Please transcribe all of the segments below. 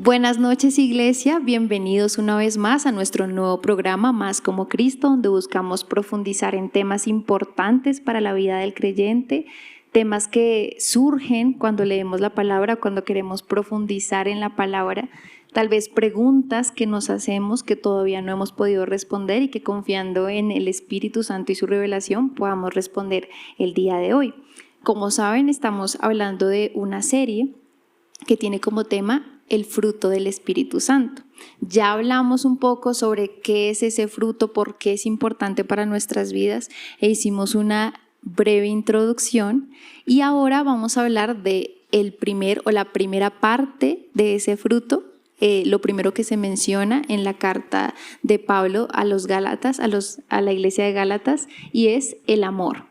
Buenas noches, Iglesia, bienvenidos una vez más a nuestro nuevo programa Más como Cristo, donde buscamos profundizar en temas importantes para la vida del creyente, temas que surgen cuando leemos la palabra, cuando queremos profundizar en la palabra, tal vez preguntas que nos hacemos que todavía no hemos podido responder y que confiando en el Espíritu Santo y su revelación podamos responder el día de hoy. Como saben, estamos hablando de una serie que tiene como tema el fruto del Espíritu Santo. Ya hablamos un poco sobre qué es ese fruto, por qué es importante para nuestras vidas e hicimos una breve introducción y ahora vamos a hablar de la primera parte de ese fruto, lo primero que se menciona en la carta de Pablo a los Gálatas, a la iglesia de Gálatas, y es el amor.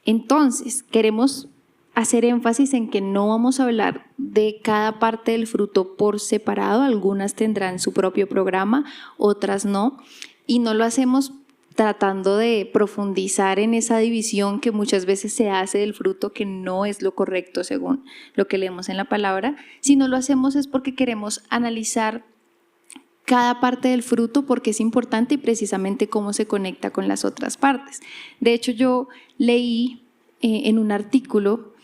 Entonces, queremos hacer énfasis en que no vamos a hablar de cada parte del fruto por separado, algunas tendrán su propio programa, otras no, y no lo hacemos tratando de profundizar en esa división que muchas veces se hace del fruto, que no es lo correcto según lo que leemos en la palabra, sino lo hacemos es porque queremos analizar cada parte del fruto porque es importante y precisamente cómo se conecta con las otras partes. De hecho, yo leí en un artículo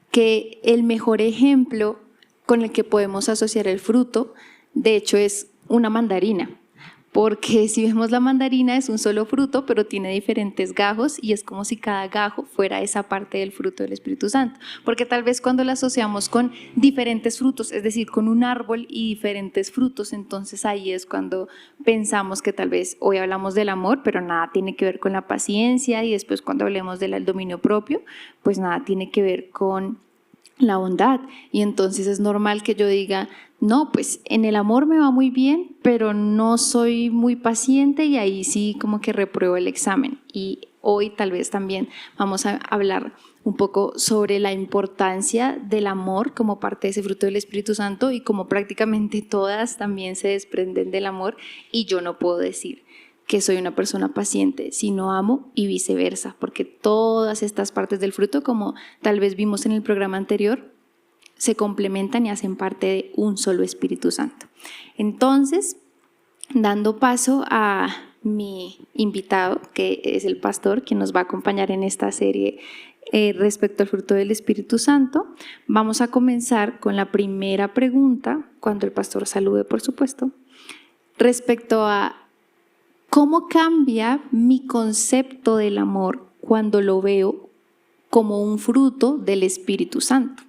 que el mejor ejemplo con el que podemos asociar el fruto, de hecho, es una mandarina. Porque si vemos la mandarina es un solo fruto, pero tiene diferentes gajos y es como si cada gajo fuera esa parte del fruto del Espíritu Santo. Porque tal vez cuando la asociamos con diferentes frutos, es decir, con un árbol y diferentes frutos, entonces ahí es cuando pensamos que tal vez hoy hablamos del amor, pero nada tiene que ver con la paciencia, y después cuando hablemos del dominio propio, pues nada tiene que ver con la bondad. Y entonces es normal que yo diga, no, pues en el amor me va muy bien, pero no soy muy paciente y ahí sí como que repruebo el examen. Y hoy tal vez también vamos a hablar un poco sobre la importancia del amor como parte de ese fruto del Espíritu Santo y como prácticamente todas también se desprenden del amor, y yo no puedo decir que soy una persona paciente si no amo, y viceversa, porque todas estas partes del fruto, como tal vez vimos en el programa anterior, se complementan y hacen parte de un solo Espíritu Santo. Entonces, dando paso a mi invitado, que es el pastor, quien nos va a acompañar en esta serie respecto al fruto del Espíritu Santo, vamos a comenzar con la primera pregunta, cuando el pastor salude, por supuesto, respecto a ¿cómo cambia mi concepto del amor cuando lo veo como un fruto del Espíritu Santo?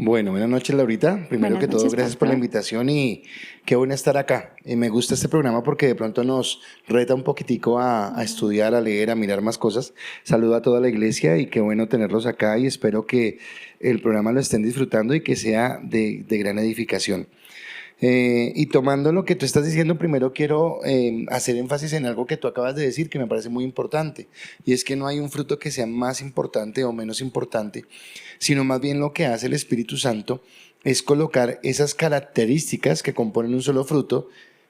Bueno, buenas noches, Laurita. Primero que todo, gracias por la invitación y qué bueno estar acá. Me gusta este programa porque de pronto nos reta un poquitico a estudiar, a leer, a mirar más cosas. Saludo a toda la iglesia y qué bueno tenerlos acá, y espero que el programa lo estén disfrutando y que sea de gran edificación. Y tomando lo que tú estás diciendo, primero quiero hacer énfasis en algo que tú acabas de decir que me parece muy importante, y es que no hay un fruto que sea más importante o menos importante, sino más bien lo que hace el Espíritu Santo es colocar esas características que componen un solo fruto,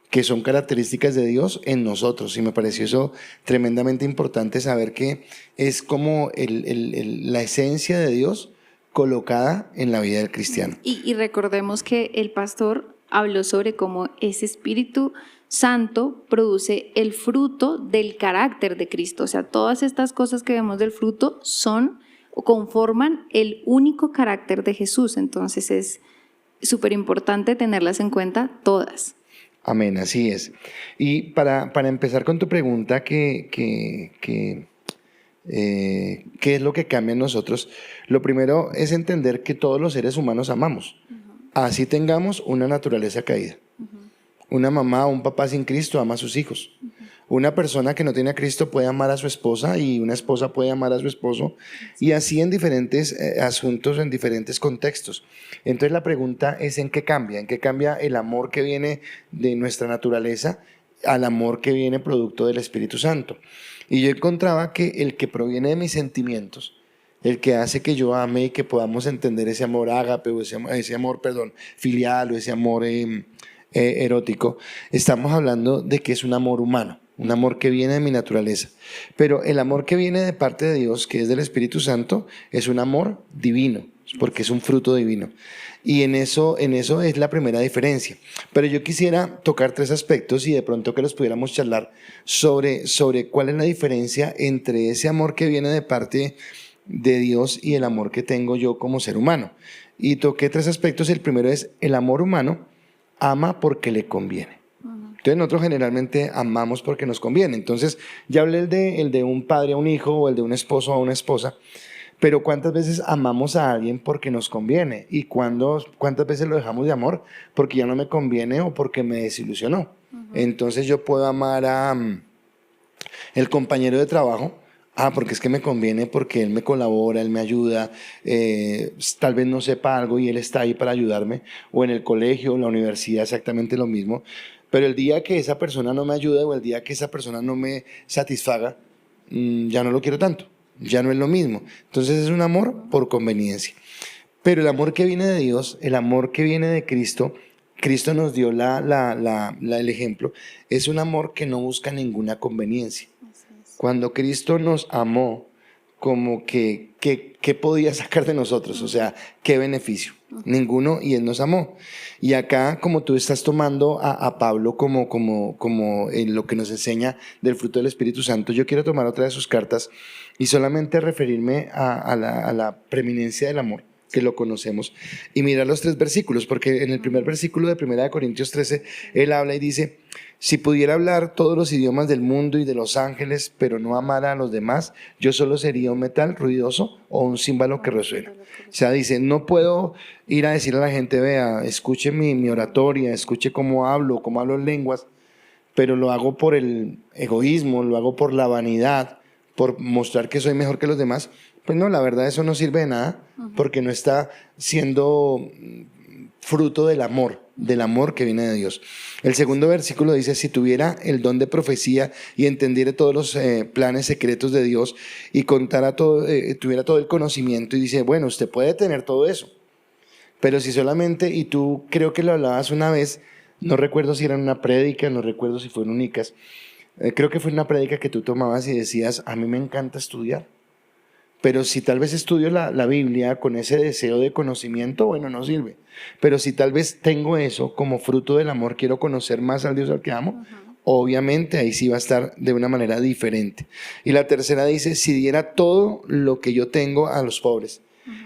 que son características de Dios en nosotros, y me pareció eso tremendamente importante, saber que es como la esencia de Dios colocada en la vida del cristiano. Y recordemos que el pastor habló sobre cómo ese Espíritu Santo produce el fruto del carácter de Cristo. O sea, todas estas cosas que vemos del fruto son o conforman el único carácter de Jesús. Entonces es súper importante tenerlas en cuenta todas. Amén, así es. Y para empezar con tu pregunta, ¿qué es lo que cambia en nosotros? Lo primero es entender que todos los seres humanos amamos. Así tengamos una naturaleza caída. Una mamá o un papá sin Cristo ama a sus hijos. Una persona que no tiene a Cristo puede amar a su esposa, y una esposa puede amar a su esposo, y así en diferentes asuntos, en diferentes contextos. Entonces la pregunta es ¿en qué cambia el amor que viene de nuestra naturaleza al amor que viene producto del Espíritu Santo? Y yo encontraba que el que proviene de mis sentimientos, el que hace que yo ame y que podamos entender ese amor ágape, o ese amor, filial, o ese amor erótico, estamos hablando de que es un amor humano. un amor que viene de mi naturaleza. Pero el amor que viene de parte de Dios, que es del Espíritu Santo, es un amor divino, porque es un fruto divino. Y en eso es la primera diferencia. Pero yo quisiera tocar 3 aspectos y de pronto que los pudiéramos charlar sobre cuál es la diferencia entre ese amor que viene de parte de Dios y el amor que tengo yo como ser humano. Y toqué 3 aspectos. El primero es: el amor humano ama porque le conviene. Entonces nosotros generalmente amamos porque nos conviene. Entonces ya hablé el de un padre a un hijo, o el de un esposo a una esposa. Pero ¿cuántas veces amamos a alguien porque nos conviene? ¿Y cuántas veces lo dejamos de amor porque ya no me conviene o porque me desilusionó? Entonces yo puedo amar a el compañero de trabajo, porque es que me conviene, porque él me colabora, él me ayuda, tal vez no sepa algo y él está ahí para ayudarme, o en el colegio, en la universidad, exactamente lo mismo. Pero el día que esa persona no me ayuda o el día que esa persona no me satisfaga, ya no lo quiero tanto. Ya no es lo mismo. Entonces es un amor por conveniencia. Pero el amor que viene de Dios, el amor que viene de Cristo, Cristo nos dio el ejemplo, es un amor que no busca ninguna conveniencia. Cuando Cristo nos amó, como que, ¿qué podía sacar de nosotros? O sea, ¿qué beneficio? Ninguno, y Él nos amó. Y acá, como tú estás tomando a Pablo como en lo que nos enseña del fruto del Espíritu Santo, yo quiero tomar otra de sus cartas y solamente referirme a la preeminencia del amor, que lo conocemos, y mirar los 3 versículos, porque en el primer versículo de 1 Corintios 13, él habla y dice: si pudiera hablar todos los idiomas del mundo y de los ángeles, pero no amara a los demás, yo solo sería un metal ruidoso o un címbalo que resuena. O sea, dice, no puedo ir a decirle a la gente: vea, escuche mi oratoria, escuche cómo hablo en lenguas, pero lo hago por el egoísmo, lo hago por la vanidad, por mostrar que soy mejor que los demás. Pues no, la verdad eso no sirve de nada, porque no está siendo fruto del amor que viene de Dios. El segundo versículo dice: si tuviera el don de profecía y entendiera todos los planes secretos de Dios y tuviera todo el conocimiento, y dice, bueno, usted puede tener todo eso, pero si solamente, y tú creo que lo hablabas una vez, no recuerdo si era en una prédica, no recuerdo si fue en Unicas, creo que fue una prédica que tú tomabas y decías: a mí me encanta estudiar, pero si tal vez estudio la Biblia con ese deseo de conocimiento, bueno, no sirve. Pero si tal vez tengo eso como fruto del amor, quiero conocer más al Dios al que amo, obviamente ahí sí va a estar de una manera diferente. Y la tercera dice: si diera todo lo que yo tengo a los pobres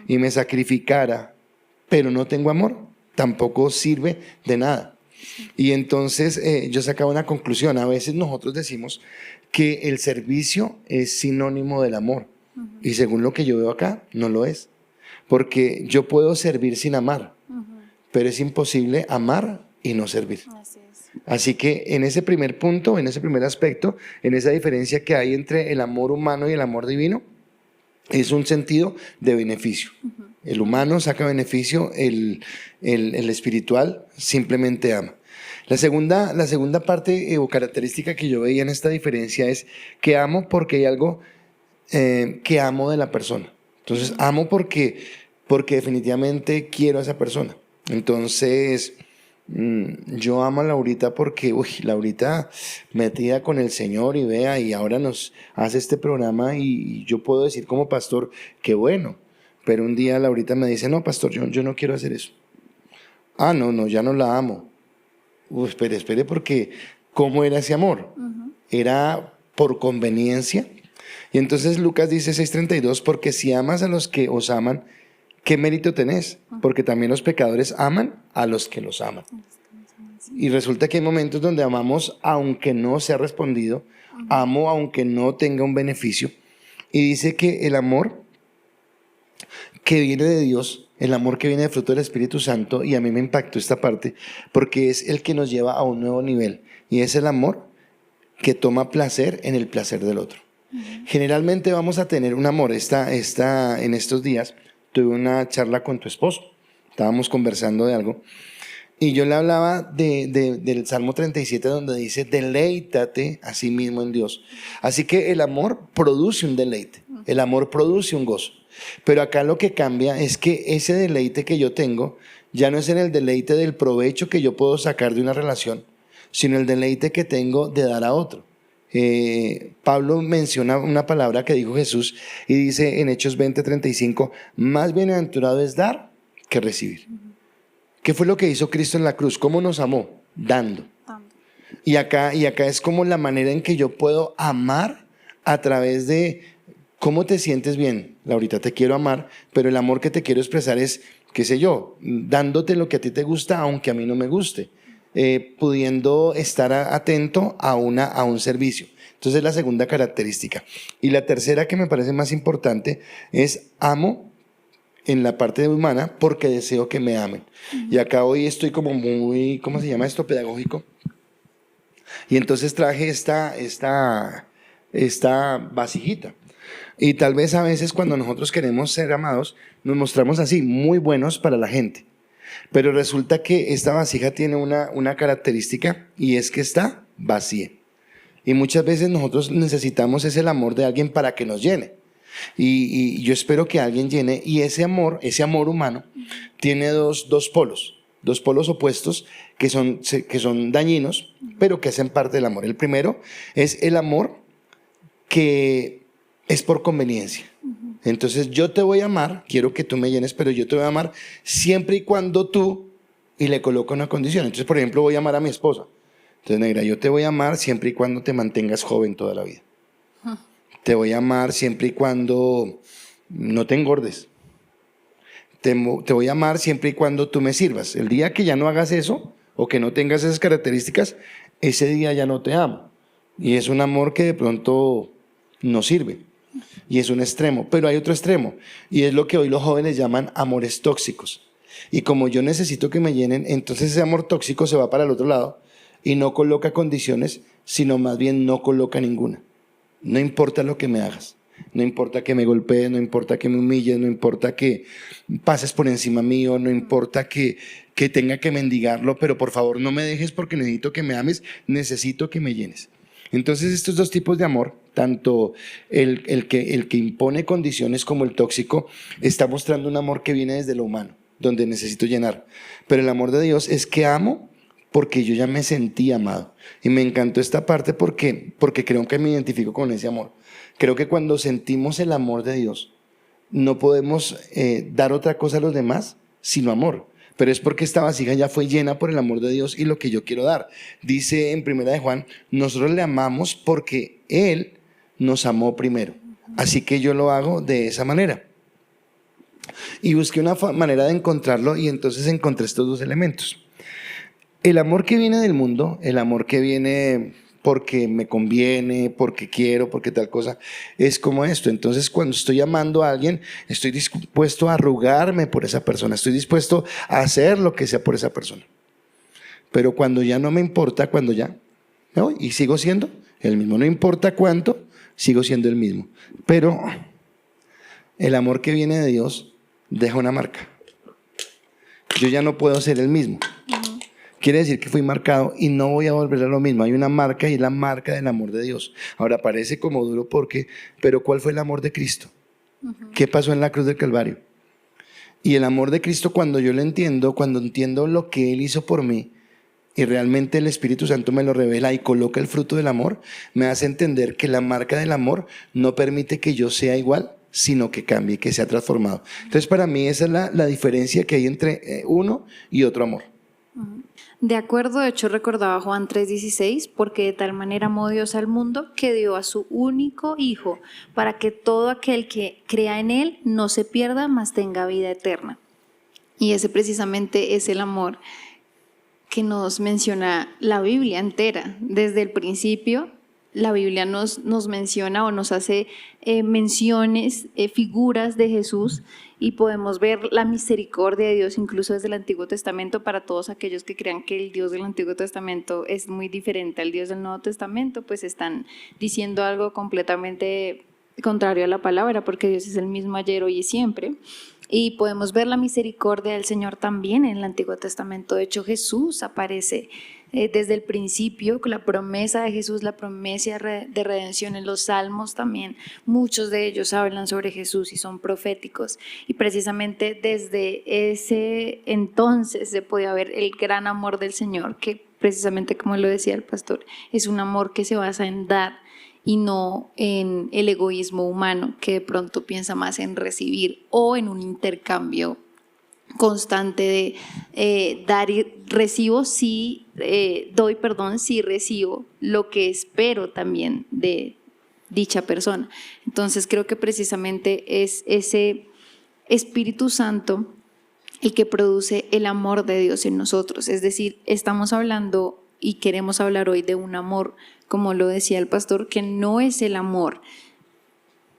y me sacrificara, pero no tengo amor, tampoco sirve de nada. Y entonces yo sacaba una conclusión. A veces nosotros decimos que el servicio es sinónimo del amor. Y según lo que yo veo acá, no lo es. Porque yo puedo servir sin amar, pero es imposible amar y no servir. Así que en ese primer punto, en ese primer aspecto, en esa diferencia que hay entre el amor humano y el amor divino, es un sentido de beneficio. El humano saca beneficio, el espiritual simplemente ama. La segunda parte o característica que yo veía en esta diferencia es que amo porque hay algo que amo de la persona. Entonces amo porque definitivamente quiero a esa persona. Entonces yo amo a Laurita porque Laurita metida con el Señor y vea, y ahora nos hace este programa, y yo puedo decir como pastor que bueno, pero un día Laurita me dice: no, pastor, yo no quiero hacer eso. No, ya no la amo. Espere, porque ¿cómo era ese amor? ¿Era por conveniencia? Y entonces Lucas dice 6:32, porque si amas a los que os aman, ¿qué mérito tenés? Porque también los pecadores aman a los que los aman. Y resulta que hay momentos donde amamos aunque no sea respondido, amo aunque no tenga un beneficio. Y dice que el amor que viene de Dios, el amor que viene de fruto del Espíritu Santo, y a mí me impactó esta parte, porque es el que nos lleva a un nuevo nivel, y es el amor que toma placer en el placer del otro. Generalmente vamos a tener un amor. En estos días tuve una charla con tu esposo, estábamos conversando de algo, y yo le hablaba del Salmo 37, donde dice: deleítate a sí mismo en Dios. Así que el amor produce un deleite, el amor produce un gozo. Pero acá lo que cambia es que ese deleite que yo tengo ya no es en el deleite del provecho que yo puedo sacar de una relación, sino el deleite que tengo de dar a otro. Pablo menciona una palabra que dijo Jesús y dice en Hechos 20:35, más bienaventurado es dar que recibir. ¿Qué fue lo que hizo Cristo en la cruz? ¿Cómo nos amó? Dando. Y acá es como la manera en que yo puedo amar a través de cómo te sientes bien. Laurita, te quiero amar, pero el amor que te quiero expresar es, qué sé yo, dándote lo que a ti te gusta, aunque a mí no me guste. Pudiendo estar atento a un servicio. Entonces es la segunda característica. Y la tercera, que me parece más importante, es amo en la parte humana porque deseo que me amen. Y acá hoy estoy como muy, ¿cómo se llama esto? Pedagógico. Y entonces traje esta vasijita. Y tal vez a veces cuando nosotros queremos ser amados, nos mostramos así, muy buenos para la gente. Pero resulta que esta vasija tiene una característica y es que está vacía. Y muchas veces nosotros necesitamos el amor de alguien para que nos llene. Y yo espero que alguien llene. Y ese amor humano, tiene dos polos opuestos que son dañinos, pero que hacen parte del amor. El primero es el amor que es por conveniencia. Entonces yo te voy a amar, quiero que tú me llenes, pero yo te voy a amar siempre y cuando tú, y le coloco una condición. Entonces, por ejemplo, voy a amar a mi esposa. Entonces, negra, yo te voy a amar siempre y cuando te mantengas joven toda la vida. Te voy a amar siempre y cuando no te engordes. Te voy a amar siempre y cuando tú me sirvas. El día que ya no hagas eso, o que no tengas esas características, ese día ya no te amo. Y es un amor que de pronto no sirve. Y es un extremo, pero hay otro extremo, y es lo que hoy los jóvenes llaman amores tóxicos. Y como yo necesito que me llenen, entonces ese amor tóxico se va para el otro lado y no coloca condiciones, sino más bien no coloca ninguna. No importa lo que me hagas, no importa que me golpees, no importa que me humilles, no importa que pases por encima mío, no importa que tenga que mendigarlo, pero por favor no me dejes porque necesito que me ames, necesito que me llenes. Entonces estos dos tipos de amor, tanto el que impone condiciones como el tóxico, está mostrando un amor que viene desde lo humano, donde necesito llenar. Pero el amor de Dios es que amo porque yo ya me sentí amado. Y me encantó esta parte porque creo que me identifico con ese amor. Creo que cuando sentimos el amor de Dios, no podemos dar otra cosa a los demás sino amor. Pero es porque esta vasija ya fue llena por el amor de Dios y lo que yo quiero dar. Dice en 1 de Juan, nosotros le amamos porque Él nos amó primero. Así que yo lo hago de esa manera. Y busqué una manera de encontrarlo y entonces encontré estos dos elementos. El amor que viene del mundo, el amor que viene porque me conviene, porque quiero, porque tal cosa, es como esto. Entonces cuando estoy amando a alguien, estoy dispuesto a arrugarme por esa persona, estoy dispuesto a hacer lo que sea por esa persona. Pero cuando ya no me importa, cuando ya me voy y sigo siendo el mismo, no importa cuánto, sigo siendo el mismo. Pero el amor que viene de Dios deja una marca. Yo ya no puedo ser el mismo. Quiere decir que fui marcado y no voy a volver a lo mismo. Hay una marca y es la marca del amor de Dios. Ahora parece como duro pero ¿cuál fue el amor de Cristo? ¿Qué pasó en la cruz del Calvario? Y el amor de Cristo, cuando yo lo entiendo, cuando entiendo lo que Él hizo por mí y realmente el Espíritu Santo me lo revela y coloca el fruto del amor, me hace entender que la marca del amor no permite que yo sea igual, sino que cambie, que sea transformado. Entonces para mí esa es la diferencia que hay entre uno y otro amor. De acuerdo, de hecho recordaba Juan 3:16, porque de tal manera amó Dios al mundo que dio a su único Hijo, para que todo aquel que crea en Él no se pierda, mas tenga vida eterna. Y ese precisamente es el amor que nos menciona la Biblia entera. Desde el principio, la Biblia nos menciona o nos hace menciones, figuras de Jesús, y podemos ver la misericordia de Dios incluso desde el Antiguo Testamento para todos aquellos que crean que el Dios del Antiguo Testamento es muy diferente al Dios del Nuevo Testamento, pues están diciendo algo completamente contrario a la palabra, porque Dios es el mismo ayer, hoy y siempre. Y podemos ver la misericordia del Señor también en el Antiguo Testamento. De hecho, Jesús aparece desde el principio, con la promesa de Jesús, la promesa de redención en los Salmos también. Muchos de ellos hablan sobre Jesús y son proféticos. Y precisamente desde ese entonces se podía ver el gran amor del Señor, que precisamente como lo decía el pastor, es un amor que se basa en dar y no en el egoísmo humano que de pronto piensa más en recibir o en un intercambio constante de dar y recibo, sí, doy, perdón, sí recibo lo que espero también de dicha persona. Entonces creo que precisamente es ese Espíritu Santo el que produce el amor de Dios en nosotros. Es decir, estamos hablando y queremos hablar hoy de un amor, como lo decía el pastor, que no es el amor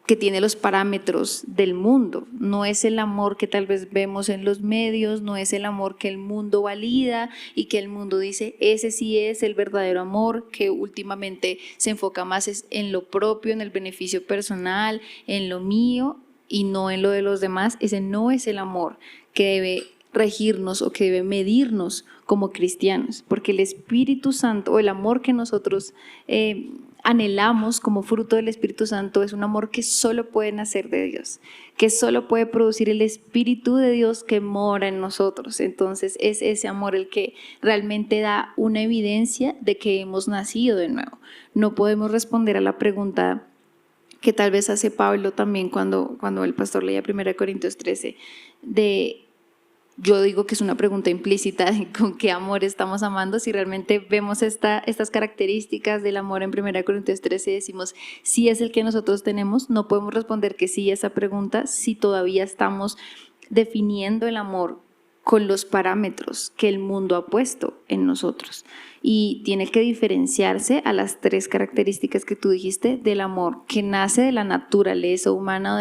que tiene los parámetros del mundo, no es el amor que tal vez vemos en los medios, no es el amor que el mundo valida y que el mundo dice, ese sí es el verdadero amor, que últimamente se enfoca más en lo propio, en el beneficio personal, en lo mío y no en lo de los demás. Ese no es el amor que debe regirnos o que debe medirnos como cristianos, porque el Espíritu Santo o el amor que nosotros anhelamos como fruto del Espíritu Santo es un amor que solo puede nacer de Dios, que solo puede producir el Espíritu de Dios que mora en nosotros. Entonces es ese amor el que realmente da una evidencia de que hemos nacido de nuevo. No podemos responder a la pregunta que tal vez hace Pablo también cuando el pastor leía 1 Corintios 13, yo digo que es una pregunta implícita de con qué amor estamos amando. Si realmente vemos estas características del amor en 1 Corintios 13 y decimos si es el que nosotros tenemos, no podemos responder que sí a esa pregunta si todavía estamos definiendo el amor con los parámetros que el mundo ha puesto en nosotros. Y tiene que diferenciarse a las tres características que tú dijiste del amor que nace de la naturaleza humana.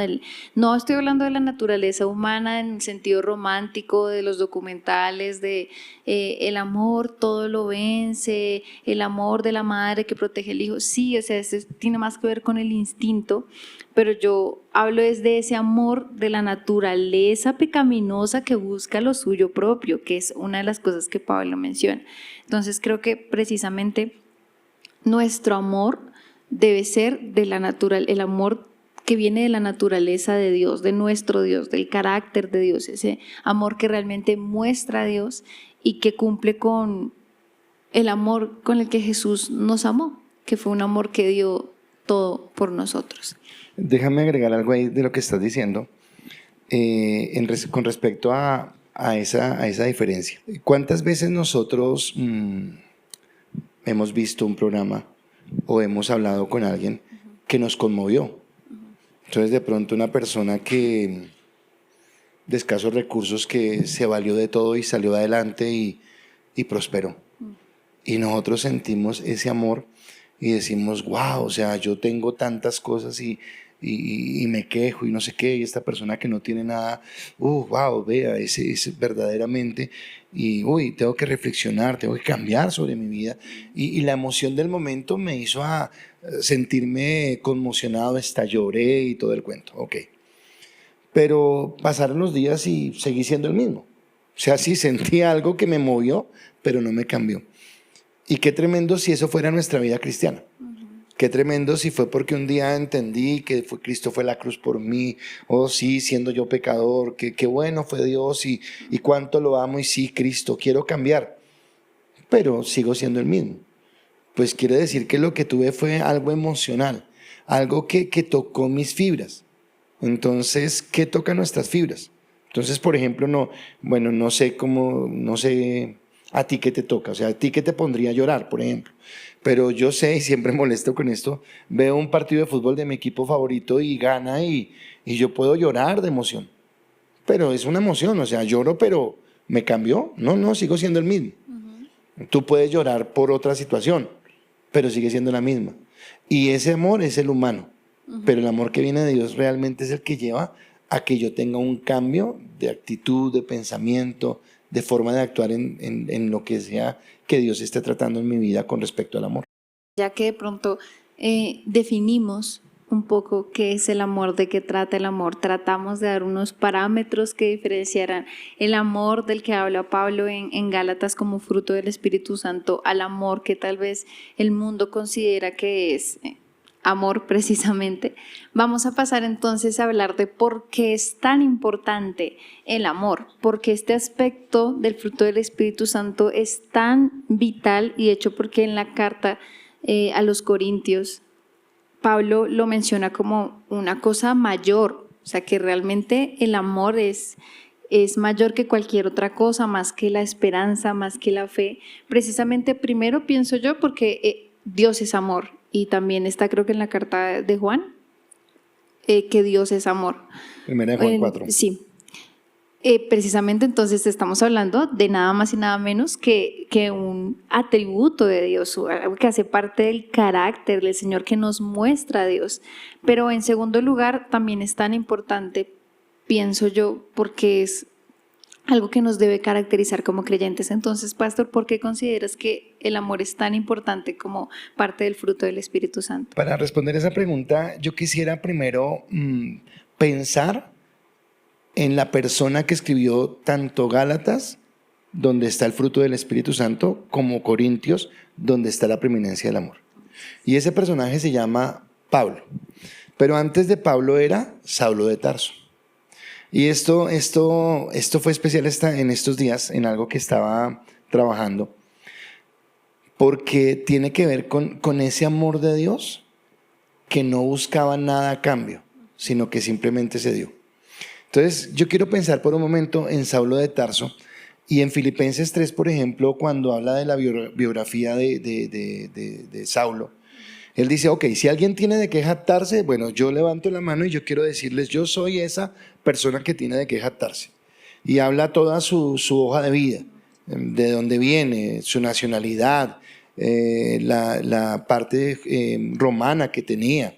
No estoy hablando de la naturaleza humana en sentido romántico, de los documentales, de el amor todo lo vence, el amor de la madre que protege al hijo. Sí, o sea, eso tiene más que ver con el instinto, pero yo hablo de ese amor de la naturaleza pecaminosa que busca lo suyo propio, que es una de las cosas que Pablo menciona. Entonces creo que precisamente nuestro amor debe ser el amor que viene de la naturaleza de Dios, de nuestro Dios, del carácter de Dios, ese amor que realmente muestra a Dios y que cumple con el amor con el que Jesús nos amó, que fue un amor que dio todo por nosotros. Déjame agregar algo ahí de lo que estás diciendo con respecto a esa diferencia. ¿Cuántas veces nosotros hemos visto un programa o hemos hablado con alguien que nos conmovió? Entonces de pronto una persona que de escasos recursos que se valió de todo y salió adelante y prosperó. Y nosotros sentimos ese amor y decimos, wow, o sea, yo tengo tantas cosas y me quejo y no sé qué, y esta persona que no tiene nada, wow, vea, ese verdaderamente, y tengo que reflexionar, tengo que cambiar sobre mi vida. Y la emoción del momento me hizo sentirme conmocionado, hasta lloré y todo el cuento, ok. Pero pasaron los días y seguí siendo el mismo. O sea, sí sentí algo que me movió, pero no me cambió. Y qué tremendo si eso fuera nuestra vida cristiana. Qué tremendo si fue porque un día entendí que Cristo fue la cruz por mí, sí, siendo yo pecador, qué bueno fue Dios y cuánto lo amo y sí, Cristo, quiero cambiar, pero sigo siendo el mismo. Pues quiere decir que lo que tuve fue algo emocional, algo que tocó mis fibras. Entonces, ¿qué toca nuestras fibras? Entonces, por ejemplo, no sé a ti qué te toca, o sea, a ti qué te pondría a llorar, por ejemplo. Pero yo sé, y siempre molesto con esto, veo un partido de fútbol de mi equipo favorito y gana y yo puedo llorar de emoción. Pero es una emoción, o sea, lloro, pero ¿me cambió? No, sigo siendo el mismo. Tú puedes llorar por otra situación, pero sigue siendo la misma. Y ese amor es el humano, pero el amor que viene de Dios realmente es el que lleva a que yo tenga un cambio de actitud, de pensamiento, de forma de actuar en lo que sea que Dios esté tratando en mi vida con respecto al amor. Ya que de pronto definimos un poco qué es el amor, de qué trata el amor, tratamos de dar unos parámetros que diferenciaran el amor del que habla Pablo en Gálatas como fruto del Espíritu Santo al amor que tal vez el mundo considera que es amor precisamente, vamos a pasar entonces a hablar de por qué es tan importante el amor, porque este aspecto del fruto del Espíritu Santo es tan vital, y de hecho porque en la carta a los Corintios Pablo lo menciona como una cosa mayor, o sea que realmente el amor es mayor que cualquier otra cosa, más que la esperanza, más que la fe. Precisamente primero pienso yo porque Dios es amor, y también está creo que en la carta de Juan, que Dios es amor. Primera de Juan 4. Sí. Precisamente entonces estamos hablando de nada más y nada menos que un atributo de Dios, algo que hace parte del carácter del Señor, que nos muestra a Dios. Pero en segundo lugar también es tan importante, pienso yo, porque es algo que nos debe caracterizar como creyentes. Entonces, pastor, ¿por qué consideras que el amor es tan importante como parte del fruto del Espíritu Santo? Para responder esa pregunta, yo quisiera primero pensar en la persona que escribió tanto Gálatas, donde está el fruto del Espíritu Santo, como Corintios, donde está la preeminencia del amor. Y ese personaje se llama Pablo. Pero antes de Pablo era Saulo de Tarso. Y esto fue especial en estos días, en algo que estaba trabajando, porque tiene que ver con ese amor de Dios que no buscaba nada a cambio, sino que simplemente se dio. Entonces, yo quiero pensar por un momento en Saulo de Tarso, y en Filipenses 3, por ejemplo, cuando habla de la biografía de Saulo, él dice, ok, si alguien tiene de qué jactarse, bueno, yo levanto la mano y yo quiero decirles, yo soy esa persona que tiene de qué jactarse. Y habla toda su hoja de vida, de dónde viene, su nacionalidad, la parte romana que tenía.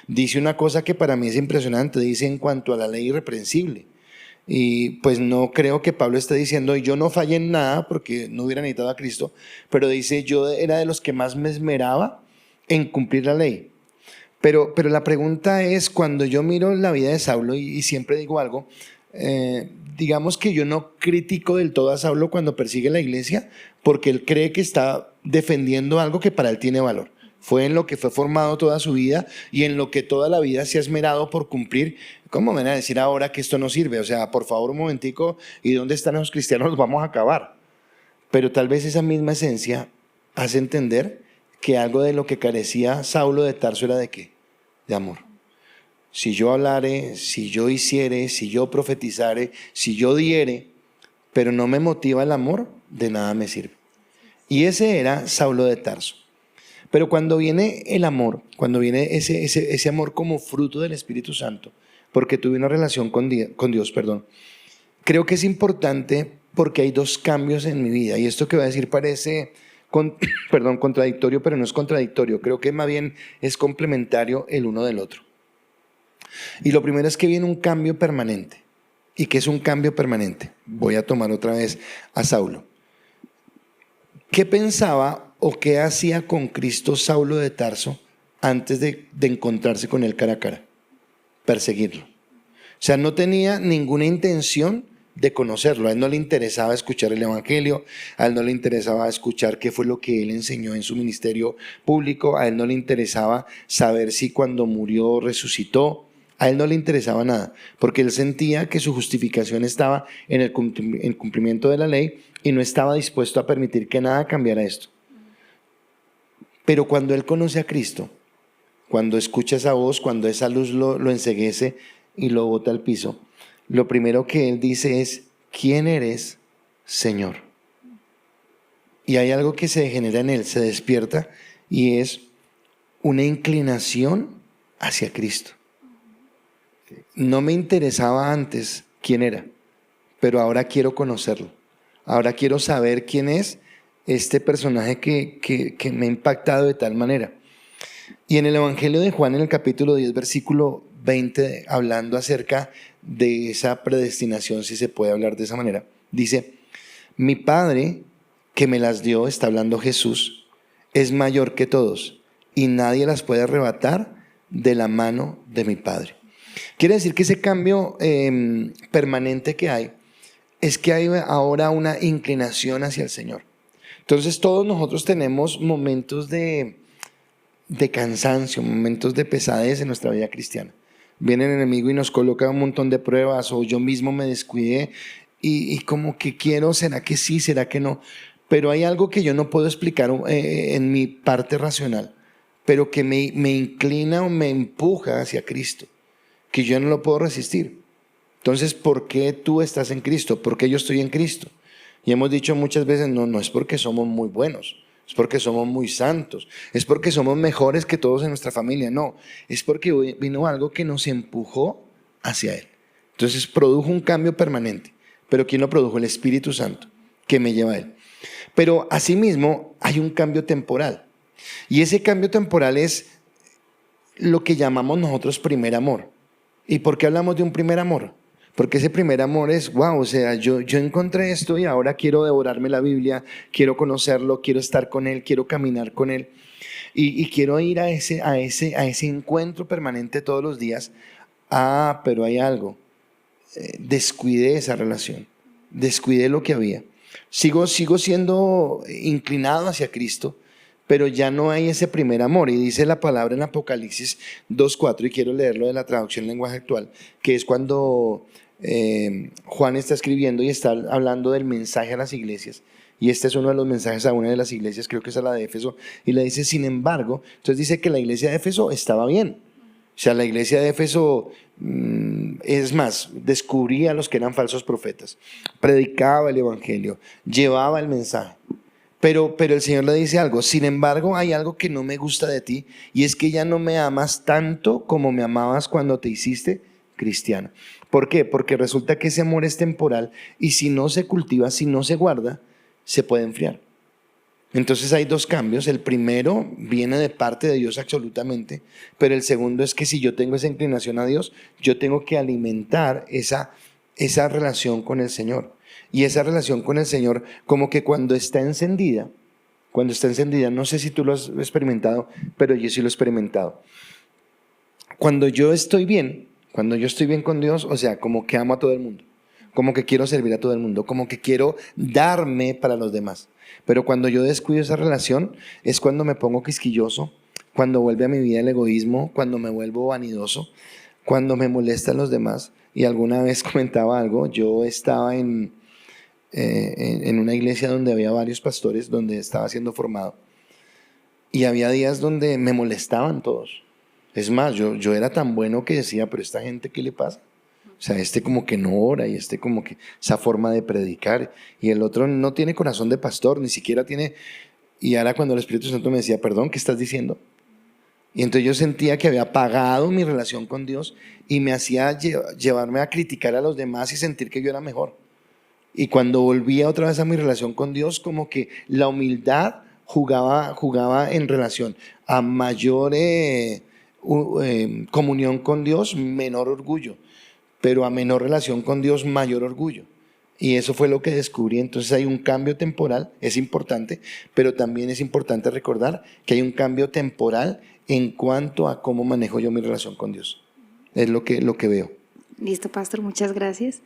Dice una cosa que para mí es impresionante, dice en cuanto a la ley irreprensible. Y pues no creo que Pablo esté diciendo, yo no fallé en nada porque no hubiera necesitado a Cristo, pero dice, yo era de los que más me esmeraba en cumplir la ley. Pero la pregunta es, cuando yo miro la vida de Saulo, y siempre digo algo, digamos que yo no critico del todo a Saulo cuando persigue la iglesia, porque él cree que está defendiendo algo que para él tiene valor. Fue en lo que fue formado toda su vida y en lo que toda la vida se ha esmerado por cumplir. ¿Cómo me van a decir ahora que esto no sirve? O sea, por favor un momentico, ¿y dónde están los cristianos? Los vamos a acabar. Pero tal vez esa misma esencia hace entender que algo de lo que carecía Saulo de Tarso era ¿de qué? De amor. Si yo hablare, si yo hiciere, si yo profetizare, si yo diere, pero no me motiva el amor, de nada me sirve. Y ese era Saulo de Tarso. Pero cuando viene el amor, cuando viene ese amor como fruto del Espíritu Santo, porque tuve una relación con Dios, creo que es importante porque hay dos cambios en mi vida. Y esto que voy a decir parece contradictorio, pero no es contradictorio. Creo que más bien es complementario el uno del otro. Y lo primero es que viene un cambio permanente. ¿Y qué es un cambio permanente? Voy a tomar otra vez a Saulo. ¿Qué pensaba o qué hacía con Cristo Saulo de Tarso antes de encontrarse con él cara a cara? Perseguirlo. O sea, no tenía ninguna intención de conocerlo. A él no le interesaba escuchar el evangelio, a él no le interesaba escuchar qué fue lo que él enseñó en su ministerio público, a él no le interesaba saber si cuando murió resucitó, a él no le interesaba nada, porque él sentía que su justificación estaba en el cumplimiento de la ley y no estaba dispuesto a permitir que nada cambiara esto. Pero cuando él conoce a Cristo, cuando escucha esa voz, cuando esa luz lo enceguece y lo bota al piso, lo primero que él dice es, ¿quién eres, Señor? Y hay algo que se genera en él, se despierta, y es una inclinación hacia Cristo. No me interesaba antes quién era, pero ahora quiero conocerlo. Ahora quiero saber quién es este personaje que me ha impactado de tal manera. Y en el Evangelio de Juan, en el capítulo 10, versículo 20, hablando acerca de esa predestinación, si se puede hablar de esa manera, dice, mi Padre que me las dio, está hablando Jesús, es mayor que todos y nadie las puede arrebatar de la mano de mi Padre. Quiere decir que ese cambio permanente que hay es que hay ahora una inclinación hacia el Señor. Entonces todos nosotros tenemos momentos de de cansancio, momentos de pesadez en nuestra vida cristiana. Viene el enemigo y nos coloca un montón de pruebas, o yo mismo me descuidé y como que quiero, ¿será que sí, será que no? Pero hay algo que yo no puedo explicar en mi parte racional, pero que me inclina o me empuja hacia Cristo, que yo no lo puedo resistir. Entonces, ¿por qué tú estás en Cristo? ¿Por qué yo estoy en Cristo? Y hemos dicho muchas veces, no es porque somos muy buenos, es porque somos muy santos, es porque somos mejores que todos en nuestra familia. No, es porque vino algo que nos empujó hacia Él. Entonces produjo un cambio permanente. Pero ¿quién lo produjo? El Espíritu Santo, que me lleva a Él. Pero asimismo hay un cambio temporal. Y ese cambio temporal es lo que llamamos nosotros primer amor. ¿Y por qué hablamos de un primer amor? Porque ese primer amor es, wow, o sea, yo encontré esto y ahora quiero devorarme la Biblia, quiero conocerlo, quiero estar con Él, quiero caminar con Él. Y quiero ir a ese encuentro permanente todos los días. Pero hay algo. Descuidé esa relación, descuidé lo que había. Sigo siendo inclinado hacia Cristo, pero ya no hay ese primer amor. Y dice la palabra en Apocalipsis 2:4, y quiero leerlo de la traducción lenguaje actual, que es cuando Juan está escribiendo y está hablando del mensaje a las iglesias. Y este es uno de los mensajes a una de las iglesias, creo que es a la de Éfeso, y le dice, sin embargo, entonces dice que la iglesia de Éfeso estaba bien. O sea, la iglesia de Éfeso, es más, descubría a los que eran falsos profetas, predicaba el evangelio, llevaba el mensaje. Pero el Señor le dice algo, sin embargo, hay algo que no me gusta de ti, y es que ya no me amas tanto como me amabas cuando te hiciste cristiano. ¿Por qué? Porque resulta que ese amor es temporal, y si no se cultiva, si no se guarda, se puede enfriar. Entonces hay dos cambios. El primero viene de parte de Dios absolutamente, pero el segundo es que si yo tengo esa inclinación a Dios, yo tengo que alimentar esa relación con el Señor. Y esa relación con el Señor, como que cuando está encendida, no sé si tú lo has experimentado, pero yo sí lo he experimentado. Cuando yo estoy bien con Dios, o sea, como que amo a todo el mundo, como que quiero servir a todo el mundo, como que quiero darme para los demás. Pero cuando yo descuido esa relación es cuando me pongo quisquilloso, cuando vuelve a mi vida el egoísmo, cuando me vuelvo vanidoso, cuando me molestan los demás. Y alguna vez comentaba algo, yo estaba en una iglesia donde había varios pastores, donde estaba siendo formado, y había días donde me molestaban todos. Es más, yo era tan bueno que decía, pero esta gente, ¿qué le pasa? O sea, como que no ora, y como que esa forma de predicar, y el otro no tiene corazón de pastor, ni siquiera tiene. Y ahora cuando el Espíritu Santo me decía, perdón, ¿qué estás diciendo? Y entonces yo sentía que había apagado mi relación con Dios y me hacía llevarme a criticar a los demás y sentir que yo era mejor. Y cuando volvía otra vez a mi relación con Dios, como que la humildad jugaba en relación a mayor comunión con Dios, menor orgullo. Pero a menor relación con Dios, mayor orgullo. Y eso fue lo que descubrí. Entonces hay un cambio temporal, es importante, pero también es importante recordar que hay un cambio temporal en cuanto a cómo manejo yo mi relación con Dios. Es lo que veo. Listo, pastor, muchas gracias.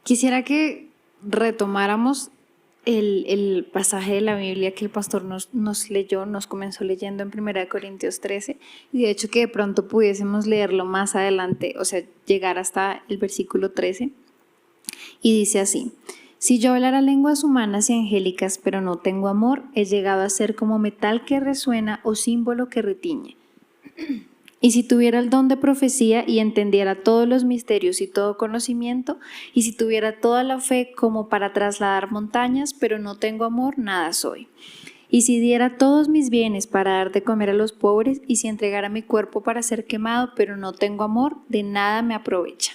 Quisiera que retomáramos el pasaje de la Biblia que el pastor nos comenzó leyendo en 1 Corintios 13, y de hecho que de pronto pudiésemos leerlo más adelante, o sea, llegar hasta el versículo 13, y dice así: si yo hablara lenguas humanas y angélicas, pero no tengo amor, he llegado a ser como metal que resuena o símbolo que retiñe. Y si tuviera el don de profecía y entendiera todos los misterios y todo conocimiento, y si tuviera toda la fe como para trasladar montañas, pero no tengo amor, nada soy. Y si diera todos mis bienes para dar de comer a los pobres, y si entregara mi cuerpo para ser quemado, pero no tengo amor, de nada me aprovecha.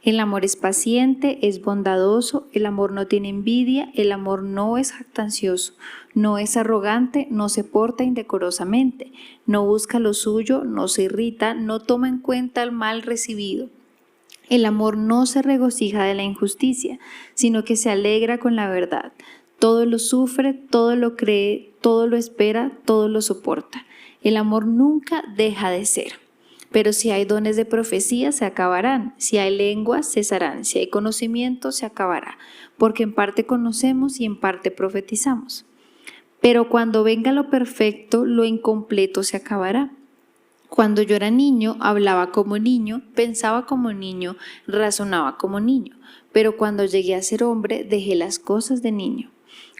El amor es paciente, es bondadoso, el amor no tiene envidia, el amor no es jactancioso, no es arrogante, no se porta indecorosamente, no busca lo suyo, no se irrita, no toma en cuenta el mal recibido. El amor no se regocija de la injusticia, sino que se alegra con la verdad. Todo lo sufre, todo lo cree, todo lo espera, todo lo soporta. El amor nunca deja de ser. Pero si hay dones de profecía, se acabarán. Si hay lenguas, cesarán. Si hay conocimiento, se acabará. Porque en parte conocemos y en parte profetizamos. Pero cuando venga lo perfecto, lo incompleto se acabará. Cuando yo era niño, hablaba como niño, pensaba como niño, razonaba como niño. Pero cuando llegué a ser hombre, dejé las cosas de niño.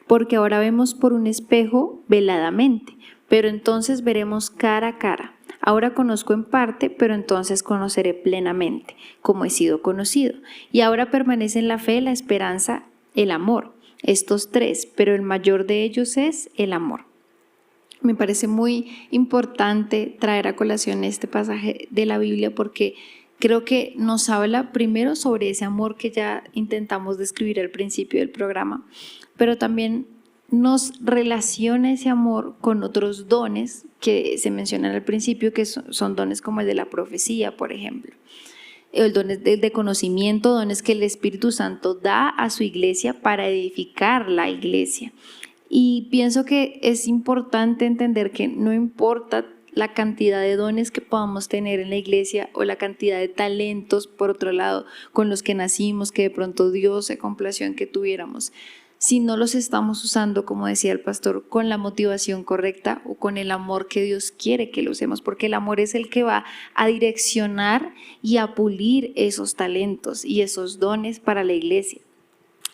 Porque ahora vemos por un espejo veladamente, pero entonces veremos cara a cara. Ahora conozco en parte, pero entonces conoceré plenamente, como he sido conocido. Y ahora permanecen la fe, la esperanza, el amor. Estos tres, pero el mayor de ellos es el amor. Me parece muy importante traer a colación este pasaje de la Biblia porque creo que nos habla primero sobre ese amor que ya intentamos describir al principio del programa, pero también nos relaciona ese amor con otros dones que se mencionan al principio, que son dones como el de la profecía, por ejemplo. El don de conocimiento, dones que el Espíritu Santo da a su iglesia para edificar la iglesia. Y pienso que es importante entender que no importa la cantidad de dones que podamos tener en la iglesia o la cantidad de talentos, por otro lado, con los que nacimos, que de pronto Dios se complació en que tuviéramos. Si no los estamos usando, como decía el pastor, con la motivación correcta o con el amor que Dios quiere que lo usemos, porque el amor es el que va a direccionar y a pulir esos talentos y esos dones para la iglesia,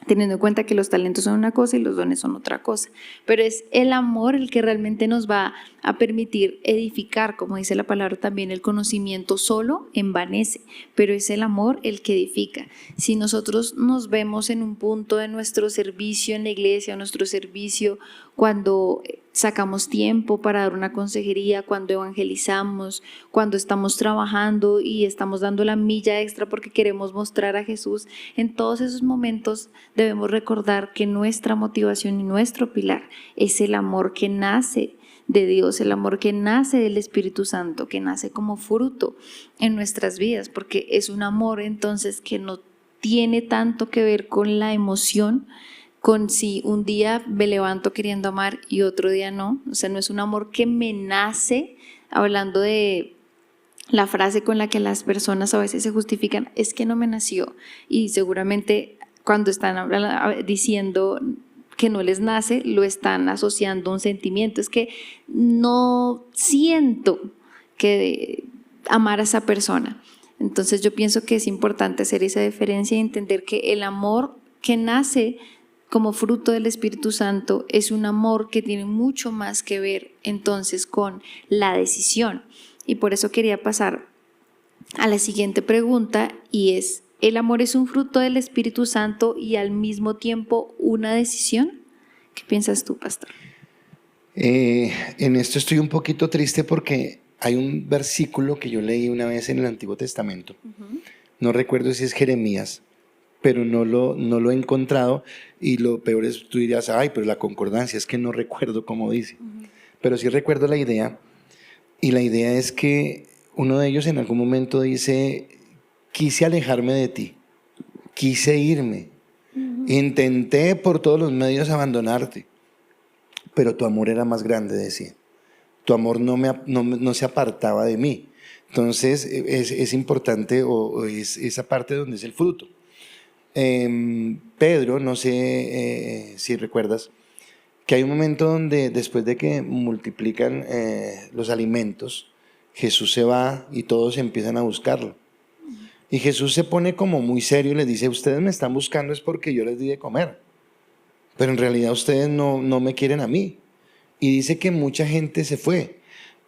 teniendo en cuenta que los talentos son una cosa y los dones son otra cosa, pero es el amor el que realmente nos va a permitir edificar, como dice la palabra también, el conocimiento solo envanece, pero es el amor el que edifica. Si nosotros nos vemos en un punto de nuestro servicio en la iglesia, nuestro servicio cuando sacamos tiempo para dar una consejería, cuando evangelizamos, cuando estamos trabajando y estamos dando la milla extra porque queremos mostrar a Jesús, en todos esos momentos debemos recordar que nuestra motivación y nuestro pilar es el amor que nace de Dios, el amor que nace del Espíritu Santo, que nace como fruto en nuestras vidas, porque es un amor entonces que no tiene tanto que ver con la emoción, con si un día me levanto queriendo amar y otro día no. O sea, no es un amor que me nace, hablando de la frase con la que las personas a veces se justifican, es que no me nació, y seguramente cuando están diciendo que no les nace, lo están asociando a un sentimiento, es que no siento que amar a esa persona. Entonces yo pienso que es importante hacer esa diferencia y entender que el amor que nace como fruto del Espíritu Santo es un amor que tiene mucho más que ver entonces con la decisión. Y por eso quería pasar a la siguiente pregunta, y es: ¿el amor es un fruto del Espíritu Santo y al mismo tiempo una decisión? ¿Qué piensas tú, pastor? En esto estoy un poquito triste porque hay un versículo que yo leí una vez en el Antiguo Testamento. No recuerdo si es Jeremías, pero no lo he encontrado, y lo peor es, tú dirías, ay, pero la concordancia, es que no recuerdo cómo dice. Pero sí recuerdo la idea, y la idea es que uno de ellos en algún momento dice: quise alejarme de ti, quise irme, intenté por todos los medios abandonarte, pero tu amor era más grande, decía. Tu amor no se apartaba de mí. Entonces es importante, o es esa parte donde es el fruto. Pedro, no sé si recuerdas, que hay un momento donde después de que multiplican los alimentos, Jesús se va y todos empiezan a buscarlo. Y Jesús se pone como muy serio y les dice: ustedes me están buscando es porque yo les di de comer, pero en realidad ustedes no me quieren a mí. Y dice que mucha gente se fue.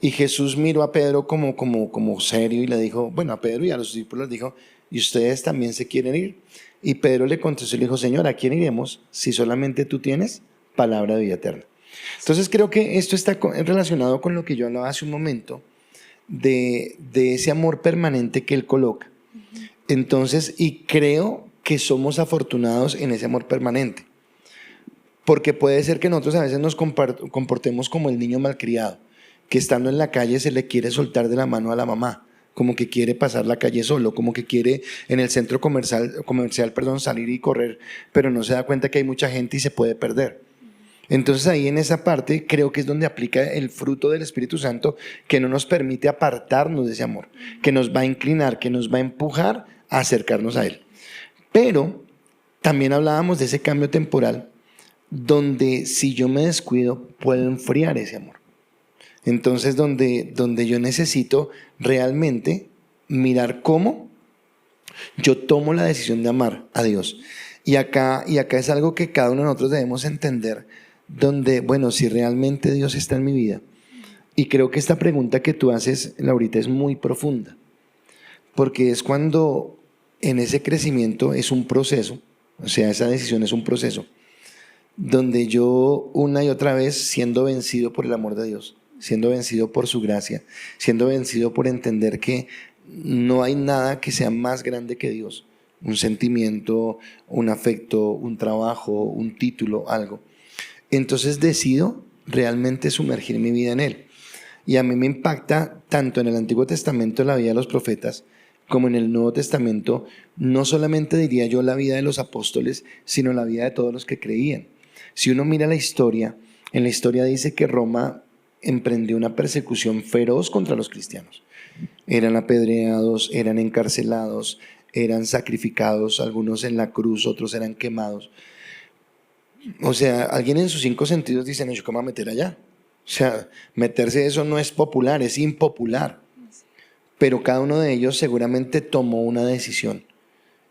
Y Jesús miró a Pedro como serio y le dijo, bueno, a Pedro y a los discípulos les dijo: ¿y ustedes también se quieren ir? Y Pedro le contestó y le dijo: Señor, ¿a quién iremos si solamente tú tienes palabra de vida eterna? Entonces creo que esto está relacionado con lo que yo hablaba hace un momento, de ese amor permanente que Él coloca. Entonces, y creo que somos afortunados en ese amor permanente, porque puede ser que nosotros a veces nos comportemos como el niño malcriado, que estando en la calle se le quiere soltar de la mano a la mamá, como que quiere pasar la calle solo, como que quiere en el centro comercial, salir y correr, pero no se da cuenta que hay mucha gente y se puede perder. Entonces ahí en esa parte creo que es donde aplica el fruto del Espíritu Santo, que no nos permite apartarnos de ese amor, que nos va a inclinar, que nos va a empujar a acercarnos a Él. Pero también hablábamos de ese cambio temporal, donde si yo me descuido puedo enfriar ese amor. Entonces donde yo necesito realmente mirar cómo yo tomo la decisión de amar a Dios. Y acá es algo que cada uno de nosotros debemos entender, donde, bueno, si realmente Dios está en mi vida. Y creo que esta pregunta que tú haces, Laurita, es muy profunda, porque es cuando en ese crecimiento es un proceso, o sea, esa decisión es un proceso, donde yo una y otra vez, siendo vencido por el amor de Dios, siendo vencido por su gracia, siendo vencido por entender que no hay nada que sea más grande que Dios, un sentimiento, un afecto, un trabajo, un título, algo. Entonces decido realmente sumergir mi vida en Él. Y a mí me impacta tanto en el Antiguo Testamento la vida de los profetas, como en el Nuevo Testamento, no solamente diría yo la vida de los apóstoles, sino la vida de todos los que creían. Si uno mira la historia, en la historia dice que Roma emprendió una persecución feroz contra los cristianos. Eran apedreados, eran encarcelados, eran sacrificados, algunos en la cruz, otros eran quemados. O sea, alguien en sus 5 sentidos dice, no, yo cómo me voy a meter allá. O sea, meterse eso no es popular, es impopular. Pero cada uno de ellos seguramente tomó una decisión.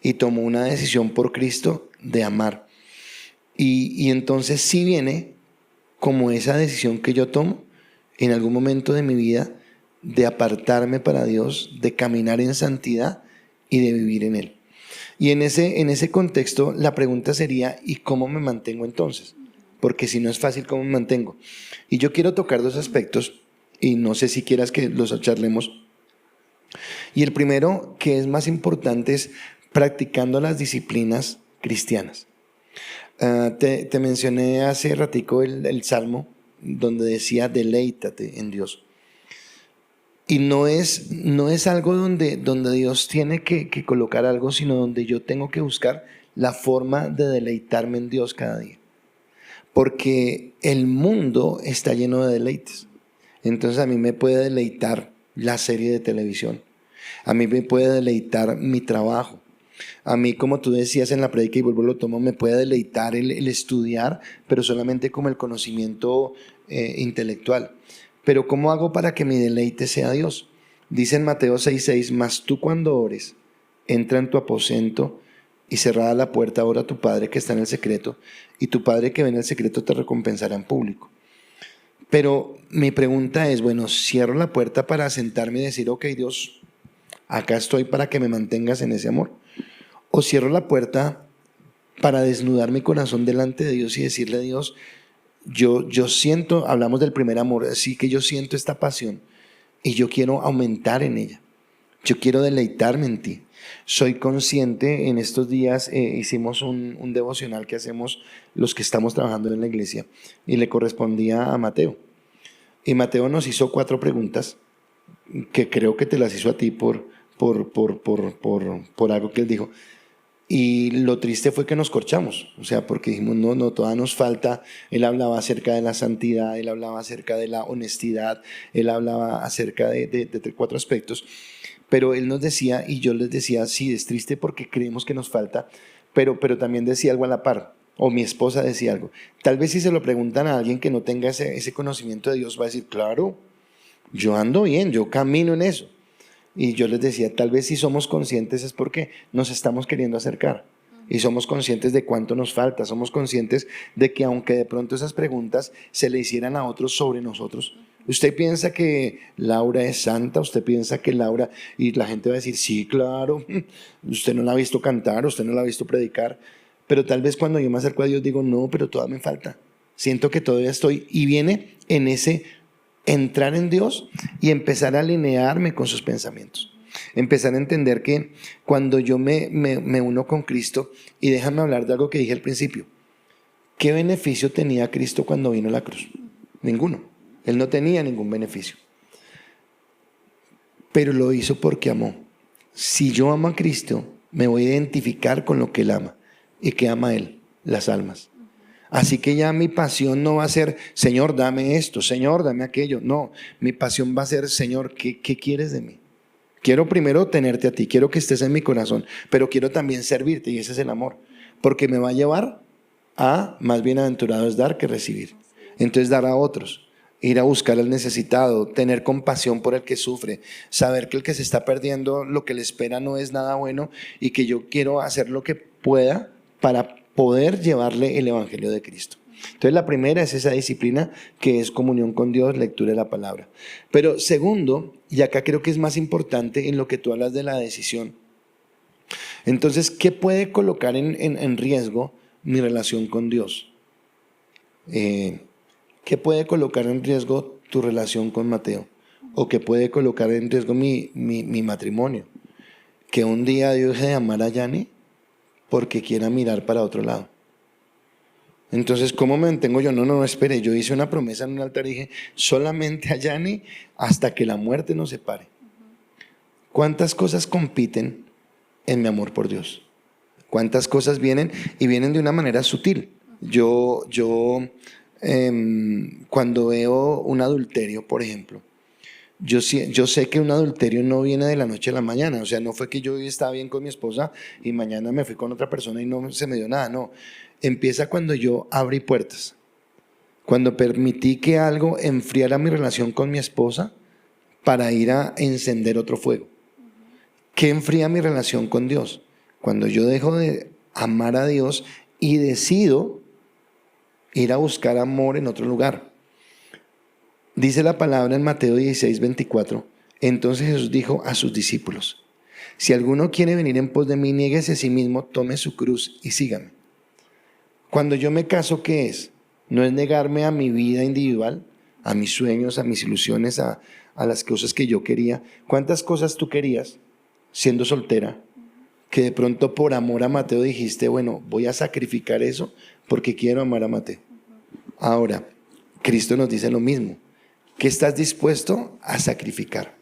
Y tomó una decisión por Cristo de amar. Y entonces sí viene como esa decisión que yo tomo en algún momento de mi vida de apartarme para Dios, de caminar en santidad y de vivir en Él. Y en ese contexto la pregunta sería, ¿y cómo me mantengo entonces? Porque si no es fácil, ¿cómo me mantengo? Y yo quiero tocar 2 aspectos y no sé si quieras que los charlemos. Y el primero, que es más importante, es practicando las disciplinas cristianas. Te mencioné hace ratico el Salmo donde decía, deleítate en Dios. Y no es algo donde Dios tiene que colocar algo, sino donde yo tengo que buscar la forma de deleitarme en Dios cada día. Porque el mundo está lleno de deleites. Entonces a mí me puede deleitar la serie de televisión. A mí me puede deleitar mi trabajo. A mí, como tú decías en la prédica, y vuelvo lo tomo, me puede deleitar el estudiar, pero solamente como el conocimiento intelectual. Pero ¿cómo hago para que mi deleite sea Dios? Dice en Mateo 6:6, mas tú cuando ores, entra en tu aposento y cerrada la puerta, ora a tu Padre que está en el secreto, y tu Padre que ve en el secreto te recompensará en público. Pero mi pregunta es, bueno, cierro la puerta para sentarme y decir, ok, Dios, acá estoy para que me mantengas en ese amor. O cierro la puerta para desnudar mi corazón delante de Dios y decirle a Dios, yo siento, hablamos del primer amor, así que yo siento esta pasión y yo quiero aumentar en ella. Yo quiero deleitarme en ti. Soy consciente, en estos días hicimos un devocional que hacemos los que estamos trabajando en la iglesia y le correspondía a Mateo. Y Mateo nos hizo 4 preguntas que creo que te las hizo a ti por algo que él dijo. Y lo triste fue que nos corchamos, o sea, porque dijimos, no, todavía nos falta. Él hablaba acerca de la santidad, él hablaba acerca de la honestidad, él hablaba acerca de 4 aspectos. Pero él nos decía, y yo les decía, sí, es triste porque creemos que nos falta, pero también decía algo a la par, o mi esposa decía algo. Tal vez si se lo preguntan a alguien que no tenga ese conocimiento de Dios, va a decir, claro, yo ando bien, yo camino en eso. Y yo les decía, tal vez si somos conscientes es porque nos estamos queriendo acercar. Y somos conscientes de cuánto nos falta, somos conscientes de que aunque de pronto esas preguntas se le hicieran a otros sobre nosotros, usted piensa que Laura es santa, usted piensa que Laura, y la gente va a decir, sí, claro, usted no la ha visto cantar, usted no la ha visto predicar, pero tal vez cuando yo me acerco a Dios digo, no, pero todavía me falta, siento que todavía estoy, y viene en ese entrar en Dios y empezar a alinearme con sus pensamientos. Empezar a entender que cuando yo me uno con Cristo, y déjame hablar de algo que dije al principio, ¿qué beneficio tenía Cristo cuando vino a la cruz? Ninguno. Él no tenía ningún beneficio. Pero lo hizo porque amó. Si yo amo a Cristo, me voy a identificar con lo que Él ama. ¿Y qué ama Él? Las almas. Así que ya mi pasión no va a ser, Señor, dame esto, Señor, dame aquello. No, mi pasión va a ser, Señor, ¿qué quieres de mí? Quiero primero tenerte a ti, quiero que estés en mi corazón, pero quiero también servirte, y ese es el amor, porque me va a llevar a más bienaventurado es dar que recibir. Entonces dar a otros, ir a buscar al necesitado, tener compasión por el que sufre, saber que el que se está perdiendo lo que le espera no es nada bueno y que yo quiero hacer lo que pueda para poder llevarle el evangelio de Cristo. Entonces la primera es esa disciplina que es comunión con Dios, lectura de la palabra. Pero segundo, y acá creo que es más importante en lo que tú hablas de la decisión. Entonces, ¿qué puede colocar en riesgo mi relación con Dios? ¿Qué puede colocar en riesgo tu relación con Mateo? ¿O qué puede colocar en riesgo mi matrimonio? Que un día Dios deje de amar a Yani porque quiera mirar para otro lado. Entonces, ¿cómo me mantengo yo? No, espere, yo hice una promesa en un altar y dije, solamente a Yani hasta que la muerte nos separe. ¿Cuántas cosas compiten en mi amor por Dios? ¿Cuántas cosas vienen y vienen de una manera sutil? Yo cuando veo un adulterio, por ejemplo, yo sé que un adulterio no viene de la noche a la mañana. O sea, no fue que yo estaba bien con mi esposa y mañana me fui con otra persona y no se me dio nada. No, empieza cuando yo abrí puertas. Cuando permití que algo enfriara mi relación con mi esposa para ir a encender otro fuego. ¿Qué enfría mi relación con Dios? Cuando yo dejo de amar a Dios y decido ir a buscar amor en otro lugar. Dice la palabra en Mateo 16:24. Entonces Jesús dijo a sus discípulos: si alguno quiere venir en pos de mí, niéguese a sí mismo, tome su cruz y sígame. Cuando yo me caso, ¿qué es? No es negarme a mi vida individual, a mis sueños, a mis ilusiones, a las cosas que yo quería. ¿Cuántas cosas tú querías siendo soltera? Que de pronto por amor a Mateo dijiste, bueno, voy a sacrificar eso porque quiero amar a Mateo. Ahora, Cristo nos dice lo mismo. ¿Qué estás dispuesto a sacrificar?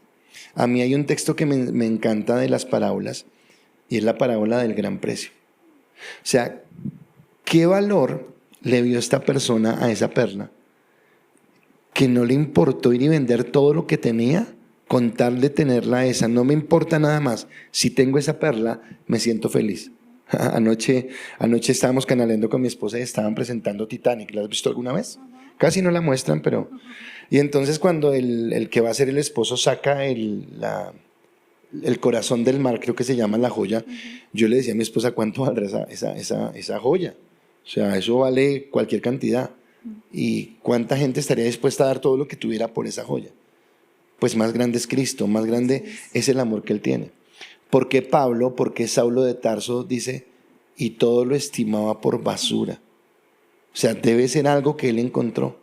A mí hay un texto que me encanta de las parábolas y es la parábola del gran precio. O sea, ¿qué valor le vio esta persona a esa perla? Que no le importó ir y vender todo lo que tenía con tal de tenerla esa. No me importa nada más. Si tengo esa perla, me siento feliz. Anoche estábamos canaleando con mi esposa y estaban presentando Titanic. ¿La has visto alguna vez? Casi no la muestran, pero... Y entonces cuando el que va a ser el esposo saca el corazón del mar, creo que se llama la joya, yo le decía a mi esposa, ¿cuánto valdrá esa joya? O sea, eso vale cualquier cantidad. ¿Y cuánta gente estaría dispuesta a dar todo lo que tuviera por esa joya? Pues más grande es Cristo, más grande es el amor que Él tiene. ¿Por qué Pablo, por qué Saulo de Tarso dice, y todo lo estimaba por basura? O sea, debe ser algo que él encontró,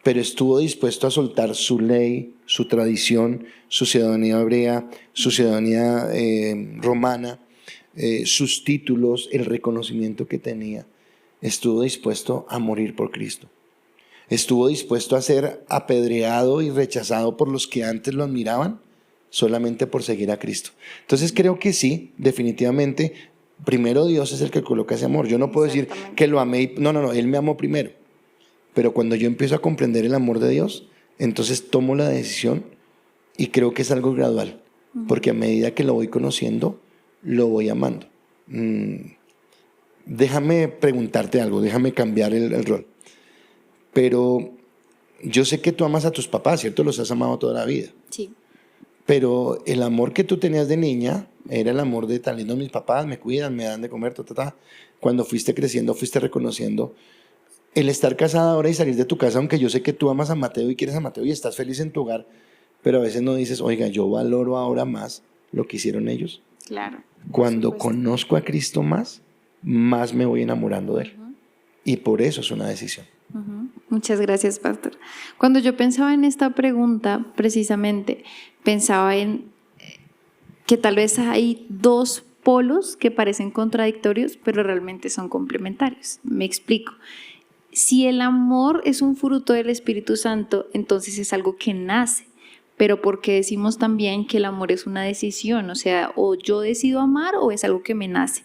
pero estuvo dispuesto a soltar su ley, su tradición, su ciudadanía hebrea, su ciudadanía romana, sus títulos, el reconocimiento que tenía. Estuvo dispuesto a morir por Cristo. Estuvo dispuesto a ser apedreado y rechazado por los que antes lo admiraban solamente por seguir a Cristo. Entonces creo que sí, definitivamente, primero Dios es el que coloca ese amor. Yo no puedo decir que lo amé y... No, Él me amó primero. Pero cuando yo empiezo a comprender el amor de Dios, entonces tomo la decisión y creo que es algo gradual. Porque a medida que lo voy conociendo, lo voy amando. Déjame preguntarte algo, déjame cambiar el rol. Pero yo sé que tú amas a tus papás, ¿cierto? Los has amado toda la vida. Sí. Pero el amor que tú tenías de niña era el amor de tan lindos mis papás, me cuidan, me dan de comer, Cuando fuiste creciendo, fuiste reconociendo el estar casada ahora y salir de tu casa, aunque yo sé que tú amas a Mateo y quieres a Mateo y estás feliz en tu hogar, pero a veces no dices, oiga, yo valoro ahora más lo que hicieron ellos. Claro. Cuando conozco a Cristo más me voy enamorando de Él. Y por eso es una decisión. Muchas gracias, pastor. Cuando yo pensaba en esta pregunta, precisamente, pensaba en que tal vez hay dos polos que parecen contradictorios, pero realmente son complementarios. Me explico. Si el amor es un fruto del Espíritu Santo, entonces es algo que nace. Pero porque decimos también que el amor es una decisión, o sea, o yo decido amar o es algo que me nace.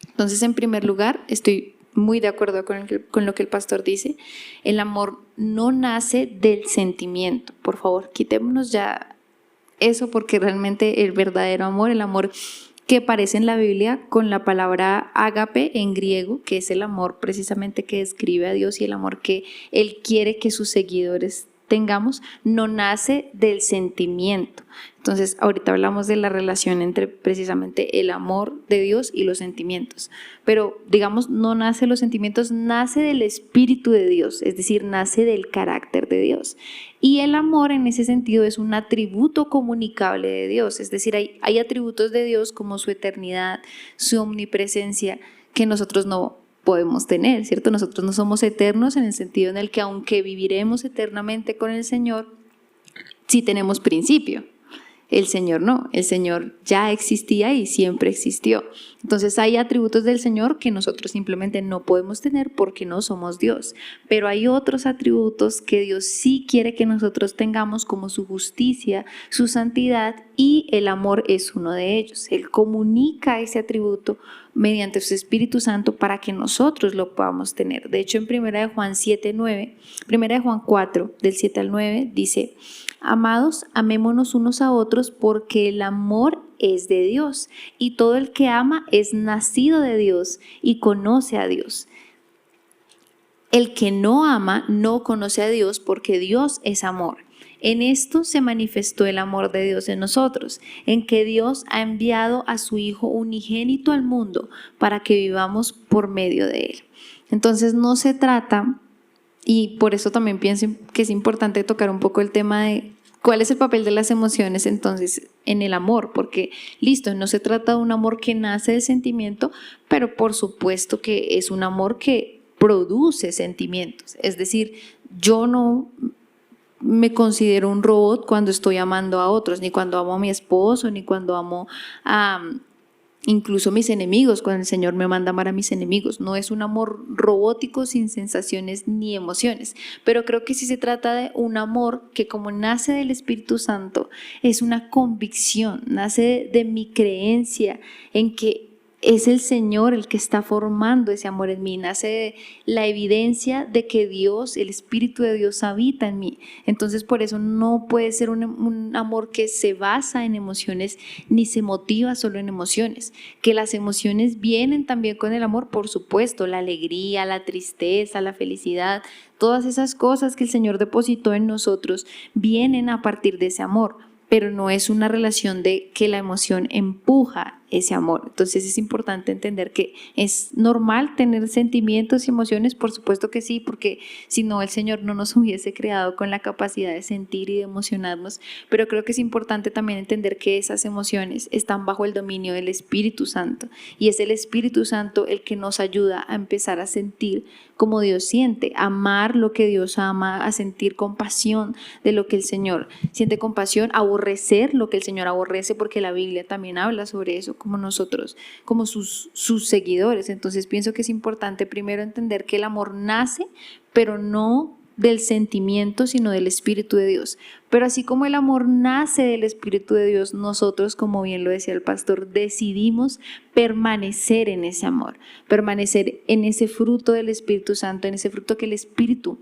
Entonces, en primer lugar, estoy muy de acuerdo con lo que el pastor dice. El amor no nace del sentimiento. Por favor, quitémonos ya eso, porque realmente el verdadero amor, el amor que aparece en la Biblia con la palabra ágape en griego, que es el amor precisamente que describe a Dios y el amor que Él quiere que sus seguidores tengamos, no nace del sentimiento. Entonces, ahorita hablamos de la relación entre precisamente el amor de Dios y los sentimientos, pero digamos, no nace de los sentimientos, nace del Espíritu de Dios, es decir, nace del carácter de Dios. Y el amor en ese sentido es un atributo comunicable de Dios, es decir, hay atributos de Dios como su eternidad, su omnipresencia, que nosotros no podemos tener, ¿cierto? Nosotros no somos eternos en el sentido en el que aunque viviremos eternamente con el Señor, sí tenemos principio. El Señor no, el Señor ya existía y siempre existió. Entonces hay atributos del Señor que nosotros simplemente no podemos tener porque no somos Dios. Pero hay otros atributos que Dios sí quiere que nosotros tengamos, como su justicia, su santidad, y el amor es uno de ellos. Él comunica ese atributo mediante su Espíritu Santo para que nosotros lo podamos tener. De hecho, en 1 de Juan 7:9, 1 de Juan 4, del 7 al 9, dice: amados, amémonos unos a otros porque el amor es de Dios y todo el que ama es nacido de Dios y conoce a Dios. El que no ama no conoce a Dios porque Dios es amor. En esto se manifestó el amor de Dios en nosotros, en que Dios ha enviado a su Hijo unigénito al mundo para que vivamos por medio de Él. Entonces no se trata, y por eso también pienso que es importante tocar un poco el tema de cuál es el papel de las emociones entonces en el amor, porque listo, no se trata de un amor que nace del sentimiento, pero por supuesto que es un amor que produce sentimientos. Es decir, yo no me considero un robot cuando estoy amando a otros, ni cuando amo a mi esposo, ni cuando amo a incluso mis enemigos, cuando el Señor me manda amar a mis enemigos. No es un amor robótico sin sensaciones ni emociones, pero creo que sí se trata de un amor que, como nace del Espíritu Santo, es una convicción, nace de mi creencia en que es el Señor el que está formando ese amor en mí, nace de la evidencia de que Dios, el Espíritu de Dios habita en mí. Entonces por eso no puede ser un amor que se basa en emociones ni se motiva solo en emociones. Que las emociones vienen también con el amor, por supuesto, la alegría, la tristeza, la felicidad, todas esas cosas que el Señor depositó en nosotros vienen a partir de ese amor. Pero no es una relación de que la emoción empuja ese amor. Entonces es importante entender que es normal tener sentimientos y emociones, por supuesto que sí, porque si no el Señor no nos hubiese creado con la capacidad de sentir y de emocionarnos, pero creo que es importante también entender que esas emociones están bajo el dominio del Espíritu Santo y es el Espíritu Santo el que nos ayuda a empezar a sentir como Dios siente, a amar lo que Dios ama, a sentir compasión de lo que el Señor siente compasión, aborrecer lo que el Señor aborrece, porque la Biblia también habla sobre eso, como nosotros, como sus seguidores. Entonces pienso que es importante primero entender que el amor nace, pero no del sentimiento, sino del Espíritu de Dios. Pero así como el amor nace del Espíritu de Dios, nosotros, como bien lo decía el pastor, decidimos permanecer en ese amor, permanecer en ese fruto del Espíritu Santo, en ese fruto que el Espíritu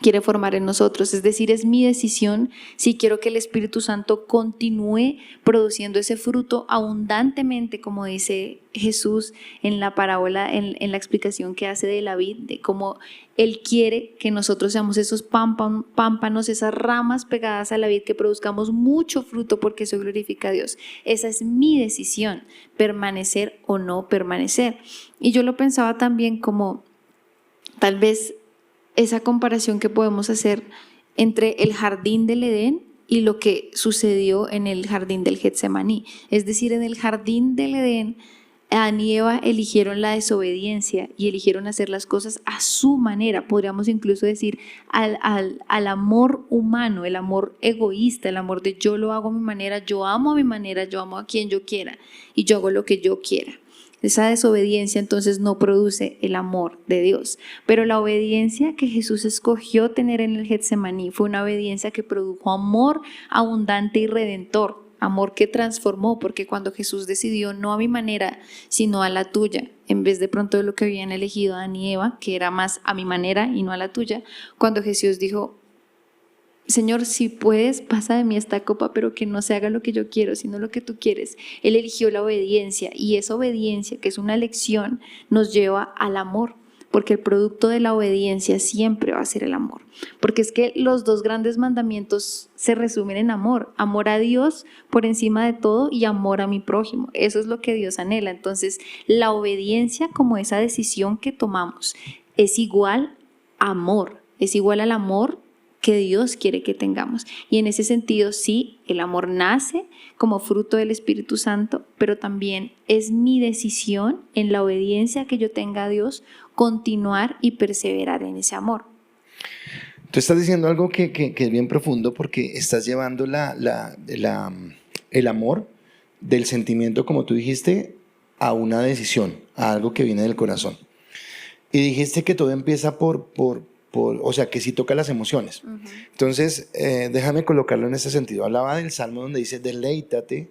quiere formar en nosotros. Es decir, es mi decisión si quiero que el Espíritu Santo continúe produciendo ese fruto abundantemente, como dice Jesús en la parábola, en la explicación que hace de la vid, de cómo Él quiere que nosotros seamos esos pámpanos, esas ramas pegadas a la vid, que produzcamos mucho fruto, porque eso glorifica a Dios. Esa es mi decisión, permanecer o no permanecer. Y yo lo pensaba también como tal vez esa comparación que podemos hacer entre el jardín del Edén y lo que sucedió en el jardín del Getsemaní. Es decir, en el jardín del Edén, Adán y Eva eligieron la desobediencia y eligieron hacer las cosas a su manera. Podríamos incluso decir al amor humano, el amor egoísta, el amor de yo lo hago a mi manera, yo amo a mi manera, yo amo a quien yo quiera y yo hago lo que yo quiera. Esa desobediencia entonces no produce el amor de Dios. Pero la obediencia que Jesús escogió tener en el Getsemaní fue una obediencia que produjo amor abundante y redentor, amor que transformó, porque cuando Jesús decidió no a mi manera, sino a la tuya, en vez de pronto de lo que habían elegido Adán y Eva, que era más a mi manera y no a la tuya, cuando Jesús dijo, Señor, si puedes, pasa de mí esta copa, pero que no se haga lo que yo quiero, sino lo que tú quieres. Él eligió la obediencia, y esa obediencia, que es una elección, nos lleva al amor, porque el producto de la obediencia siempre va a ser el amor. Porque es que los dos grandes mandamientos se resumen en amor: amor a Dios por encima de todo y amor a mi prójimo. Eso es lo que Dios anhela. Entonces, la obediencia, como esa decisión que tomamos, es igual a amor, es igual al amor que Dios quiere que tengamos. Y en ese sentido, sí, el amor nace como fruto del Espíritu Santo, pero también es mi decisión, en la obediencia que yo tenga a Dios, continuar y perseverar en ese amor. Tú estás diciendo algo que es bien profundo, porque estás llevando el amor del sentimiento, como tú dijiste, a una decisión, a algo que viene del corazón. Y dijiste que todo empieza o sea, que sí toca las emociones. Uh-huh. Entonces, déjame colocarlo en ese sentido. Hablaba del Salmo donde dice, deleítate.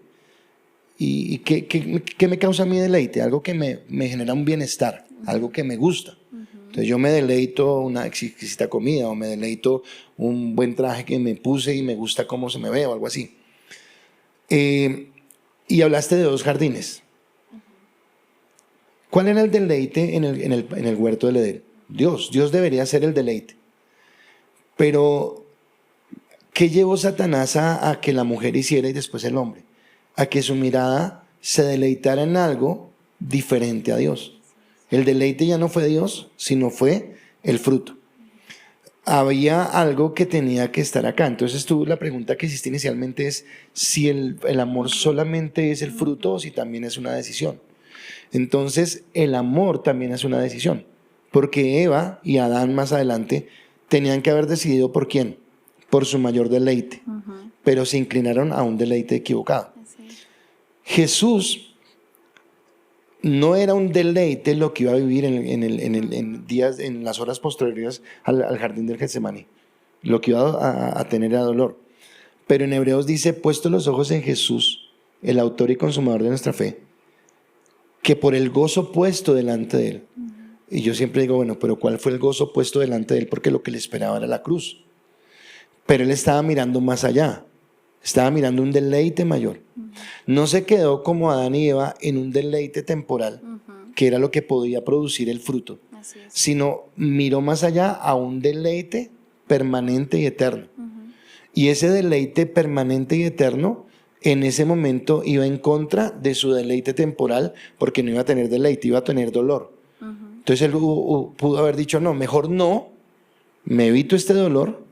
¿Y qué me causa mi deleite? Algo que me genera un bienestar, uh-huh, algo que me gusta. Uh-huh. Entonces yo me deleito una exquisita comida, o me deleito un buen traje que me puse y me gusta cómo se me ve, o algo así. Y hablaste de 2 jardines. Uh-huh. ¿Cuál era el deleite en el huerto del Edén? Dios debería ser el deleite. Pero, ¿qué llevó Satanás a que la mujer hiciera y después el hombre? A que su mirada se deleitara en algo diferente a Dios. El deleite ya no fue Dios, sino fue el fruto. Había algo que tenía que estar acá. Entonces la pregunta que hiciste inicialmente es si el amor solamente es el fruto o si también es una decisión. Entonces el amor también es una decisión. Porque Eva y Adán más adelante tenían que haber decidido por quién, por su mayor deleite, uh-huh, pero se inclinaron a un deleite equivocado. Sí. Jesús no era un deleite lo que iba a vivir en las horas posteriores al jardín del Getsemaní, lo que iba a tener era dolor. Pero en Hebreos dice, puesto los ojos en Jesús, el autor y consumador de nuestra fe, que por el gozo puesto delante de él, uh-huh. Y yo siempre digo, bueno, pero ¿cuál fue el gozo puesto delante de él? Porque lo que le esperaba era la cruz. Pero él estaba mirando más allá. Estaba mirando un deleite mayor. Uh-huh. No se quedó como Adán y Eva en un deleite temporal, uh-huh, que era lo que podía producir el fruto, sino miró más allá a un deleite permanente y eterno. Uh-huh. Y ese deleite permanente y eterno, en ese momento iba en contra de su deleite temporal, porque no iba a tener deleite, iba a tener dolor. Entonces él pudo haber dicho, no, mejor no, me evito este dolor,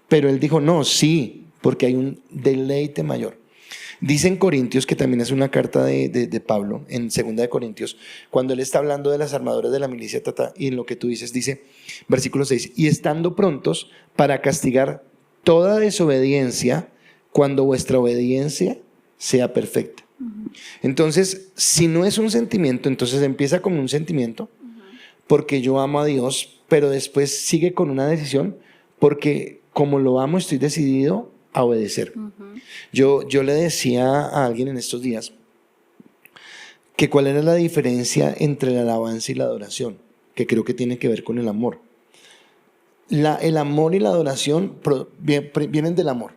pero él dijo, no, sí, porque hay un deleite mayor. Dice en Corintios, que también es una carta de Pablo, en 2 de Corintios, cuando él está hablando de las armaduras de la milicia, y en lo que tú dices, dice, versículo 6, y estando prontos para castigar toda desobediencia, cuando vuestra obediencia sea perfecta. Entonces, si no es un sentimiento, entonces empieza como un sentimiento, porque yo amo a Dios, pero después sigue con una decisión, porque como lo amo estoy decidido a obedecer. Yo le decía a alguien en estos días que cuál era la diferencia entre la alabanza y la adoración, que creo que tiene que ver con el amor. El amor y la adoración vienen del amor,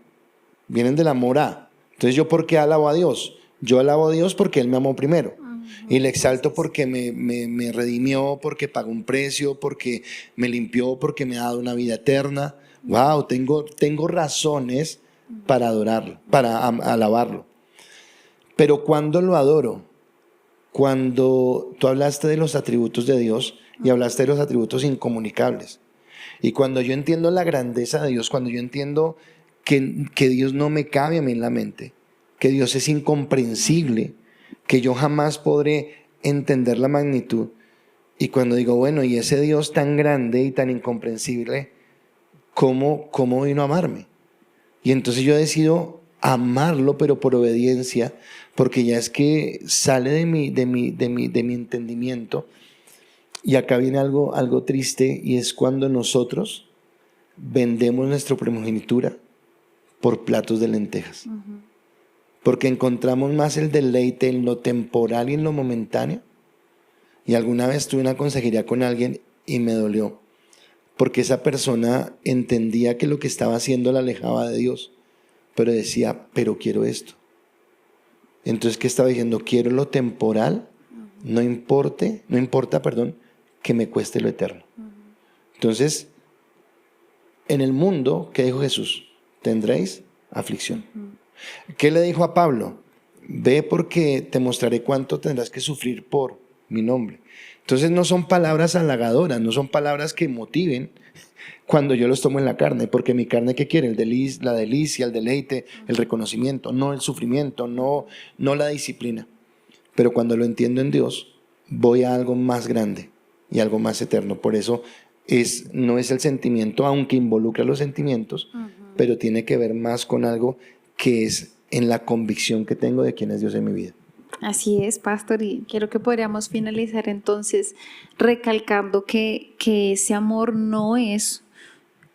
vienen del amor a. Entonces, ¿yo por qué alabo a Dios? Yo alabo a Dios porque Él me amó primero. Y le exalto porque me redimió, porque pagó un precio, porque me limpió, porque me ha dado una vida eterna. Wow, tengo razones para adorarlo, para alabarlo. Pero ¿cuándo lo adoro? Cuando tú hablaste de los atributos de Dios y hablaste de los atributos incomunicables. Y cuando yo entiendo la grandeza de Dios, cuando yo entiendo que Dios no me cabe a mí en la mente, que Dios es incomprensible, que yo jamás podré entender la magnitud. Y cuando digo, bueno, y ese Dios tan grande y tan incomprensible, ¿cómo vino a amarme? Y entonces yo decido amarlo, pero por obediencia, porque ya es que sale de mi entendimiento. Y acá viene algo triste, y es cuando nosotros vendemos nuestra primogenitura por platos de lentejas. Uh-huh. Porque encontramos más el deleite en lo temporal y en lo momentáneo. Y alguna vez tuve una consejería con alguien y me dolió, porque esa persona entendía que lo que estaba haciendo la alejaba de Dios, pero decía, pero quiero esto. Entonces, ¿qué estaba diciendo? Quiero lo temporal, no importa, que me cueste lo eterno. Entonces, en el mundo, ¿qué dijo Jesús? Tendréis aflicción. ¿Qué le dijo a Pablo? Ve porque te mostraré cuánto tendrás que sufrir por mi nombre. Entonces no son palabras halagadoras, no son palabras que motiven cuando yo los tomo en la carne, porque mi carne, ¿qué quiere? La delicia, el deleite, el reconocimiento, no el sufrimiento, no la disciplina. Pero cuando lo entiendo en Dios, voy a algo más grande y algo más eterno. Por eso no es el sentimiento, aunque involucra los sentimientos, pero tiene que ver más con algo que es en la convicción que tengo de quién es Dios en mi vida. Así es, pastor, y quiero que podríamos finalizar entonces recalcando que ese amor no es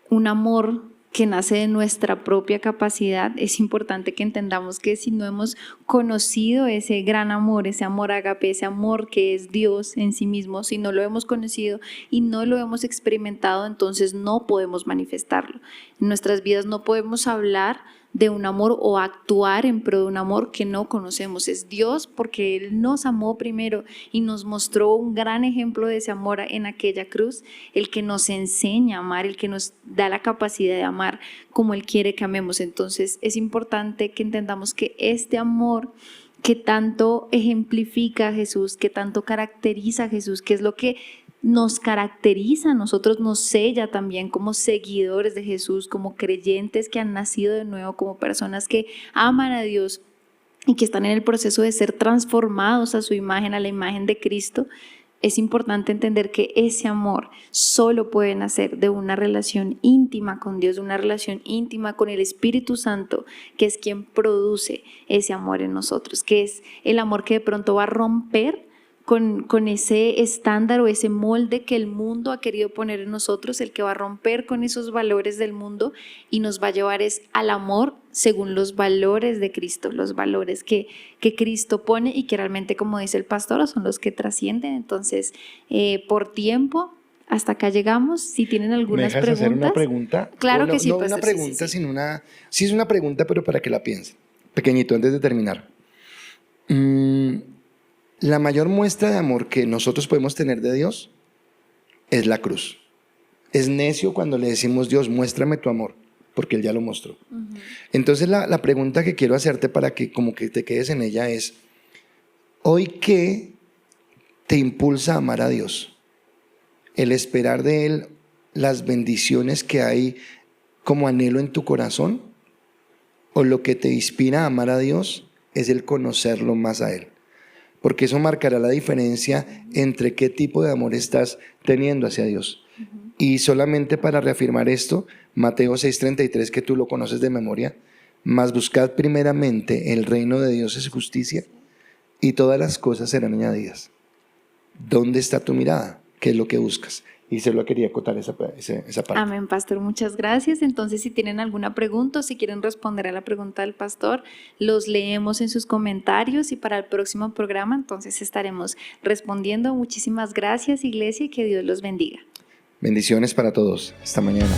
un amor que nace de nuestra propia capacidad. Es importante que entendamos que si no hemos conocido ese gran amor, ese amor ágape, ese amor que es Dios en sí mismo, si no lo hemos conocido y no lo hemos experimentado, entonces no podemos manifestarlo. En nuestras vidas no podemos hablar de un amor o actuar en pro de un amor que no conocemos. Es Dios porque Él nos amó primero y nos mostró un gran ejemplo de ese amor en aquella cruz, el que nos enseña a amar, el que nos da la capacidad de amar como Él quiere que amemos. Entonces es importante que entendamos que este amor que tanto ejemplifica a Jesús, que tanto caracteriza a Jesús, que es lo que nos caracteriza a nosotros, nos sella también como seguidores de Jesús, como creyentes que han nacido de nuevo, como personas que aman a Dios y que están en el proceso de ser transformados a su imagen, a la imagen de Cristo. Es importante entender que ese amor solo puede nacer de una relación íntima con Dios, de una relación íntima con el Espíritu Santo, que es quien produce ese amor en nosotros, que es el amor que de pronto va a romper con ese estándar o ese molde que el mundo ha querido poner en nosotros, el que va a romper con esos valores del mundo y nos va a llevar al amor según los valores de Cristo, los valores que Cristo pone y que realmente, como dice el pastor, son los que trascienden. Entonces, por tiempo, hasta acá llegamos. Si tienen algunas preguntas. ¿Me dejas hacer una pregunta? Claro que sí. No una pregunta, sino una... Sí es una pregunta, pero para que la piensen. Pequeñito, antes de terminar. La mayor muestra de amor que nosotros podemos tener de Dios es la cruz. Es necio cuando le decimos, Dios, muéstrame tu amor, porque Él ya lo mostró. Entonces la pregunta que quiero hacerte para que como que te quedes en ella es, ¿hoy qué te impulsa a amar a Dios? ¿El esperar de Él las bendiciones que hay como anhelo en tu corazón? ¿O lo que te inspira a amar a Dios es el conocerlo más a Él? Porque eso marcará la diferencia entre qué tipo de amor estás teniendo hacia Dios. Y solamente para reafirmar esto, Mateo 6:33, que tú lo conoces de memoria, mas buscad primeramente el reino de Dios y su justicia, y todas las cosas serán añadidas. ¿Dónde está tu mirada? ¿Qué es lo que buscas? Y se lo quería acotar esa parte. Amén, pastor, muchas gracias. Entonces, si tienen alguna pregunta o si quieren responder a la pregunta del pastor, los leemos en sus comentarios y para el próximo programa entonces estaremos respondiendo. Muchísimas gracias, iglesia, y que Dios los bendiga. Bendiciones para todos. Hasta mañana.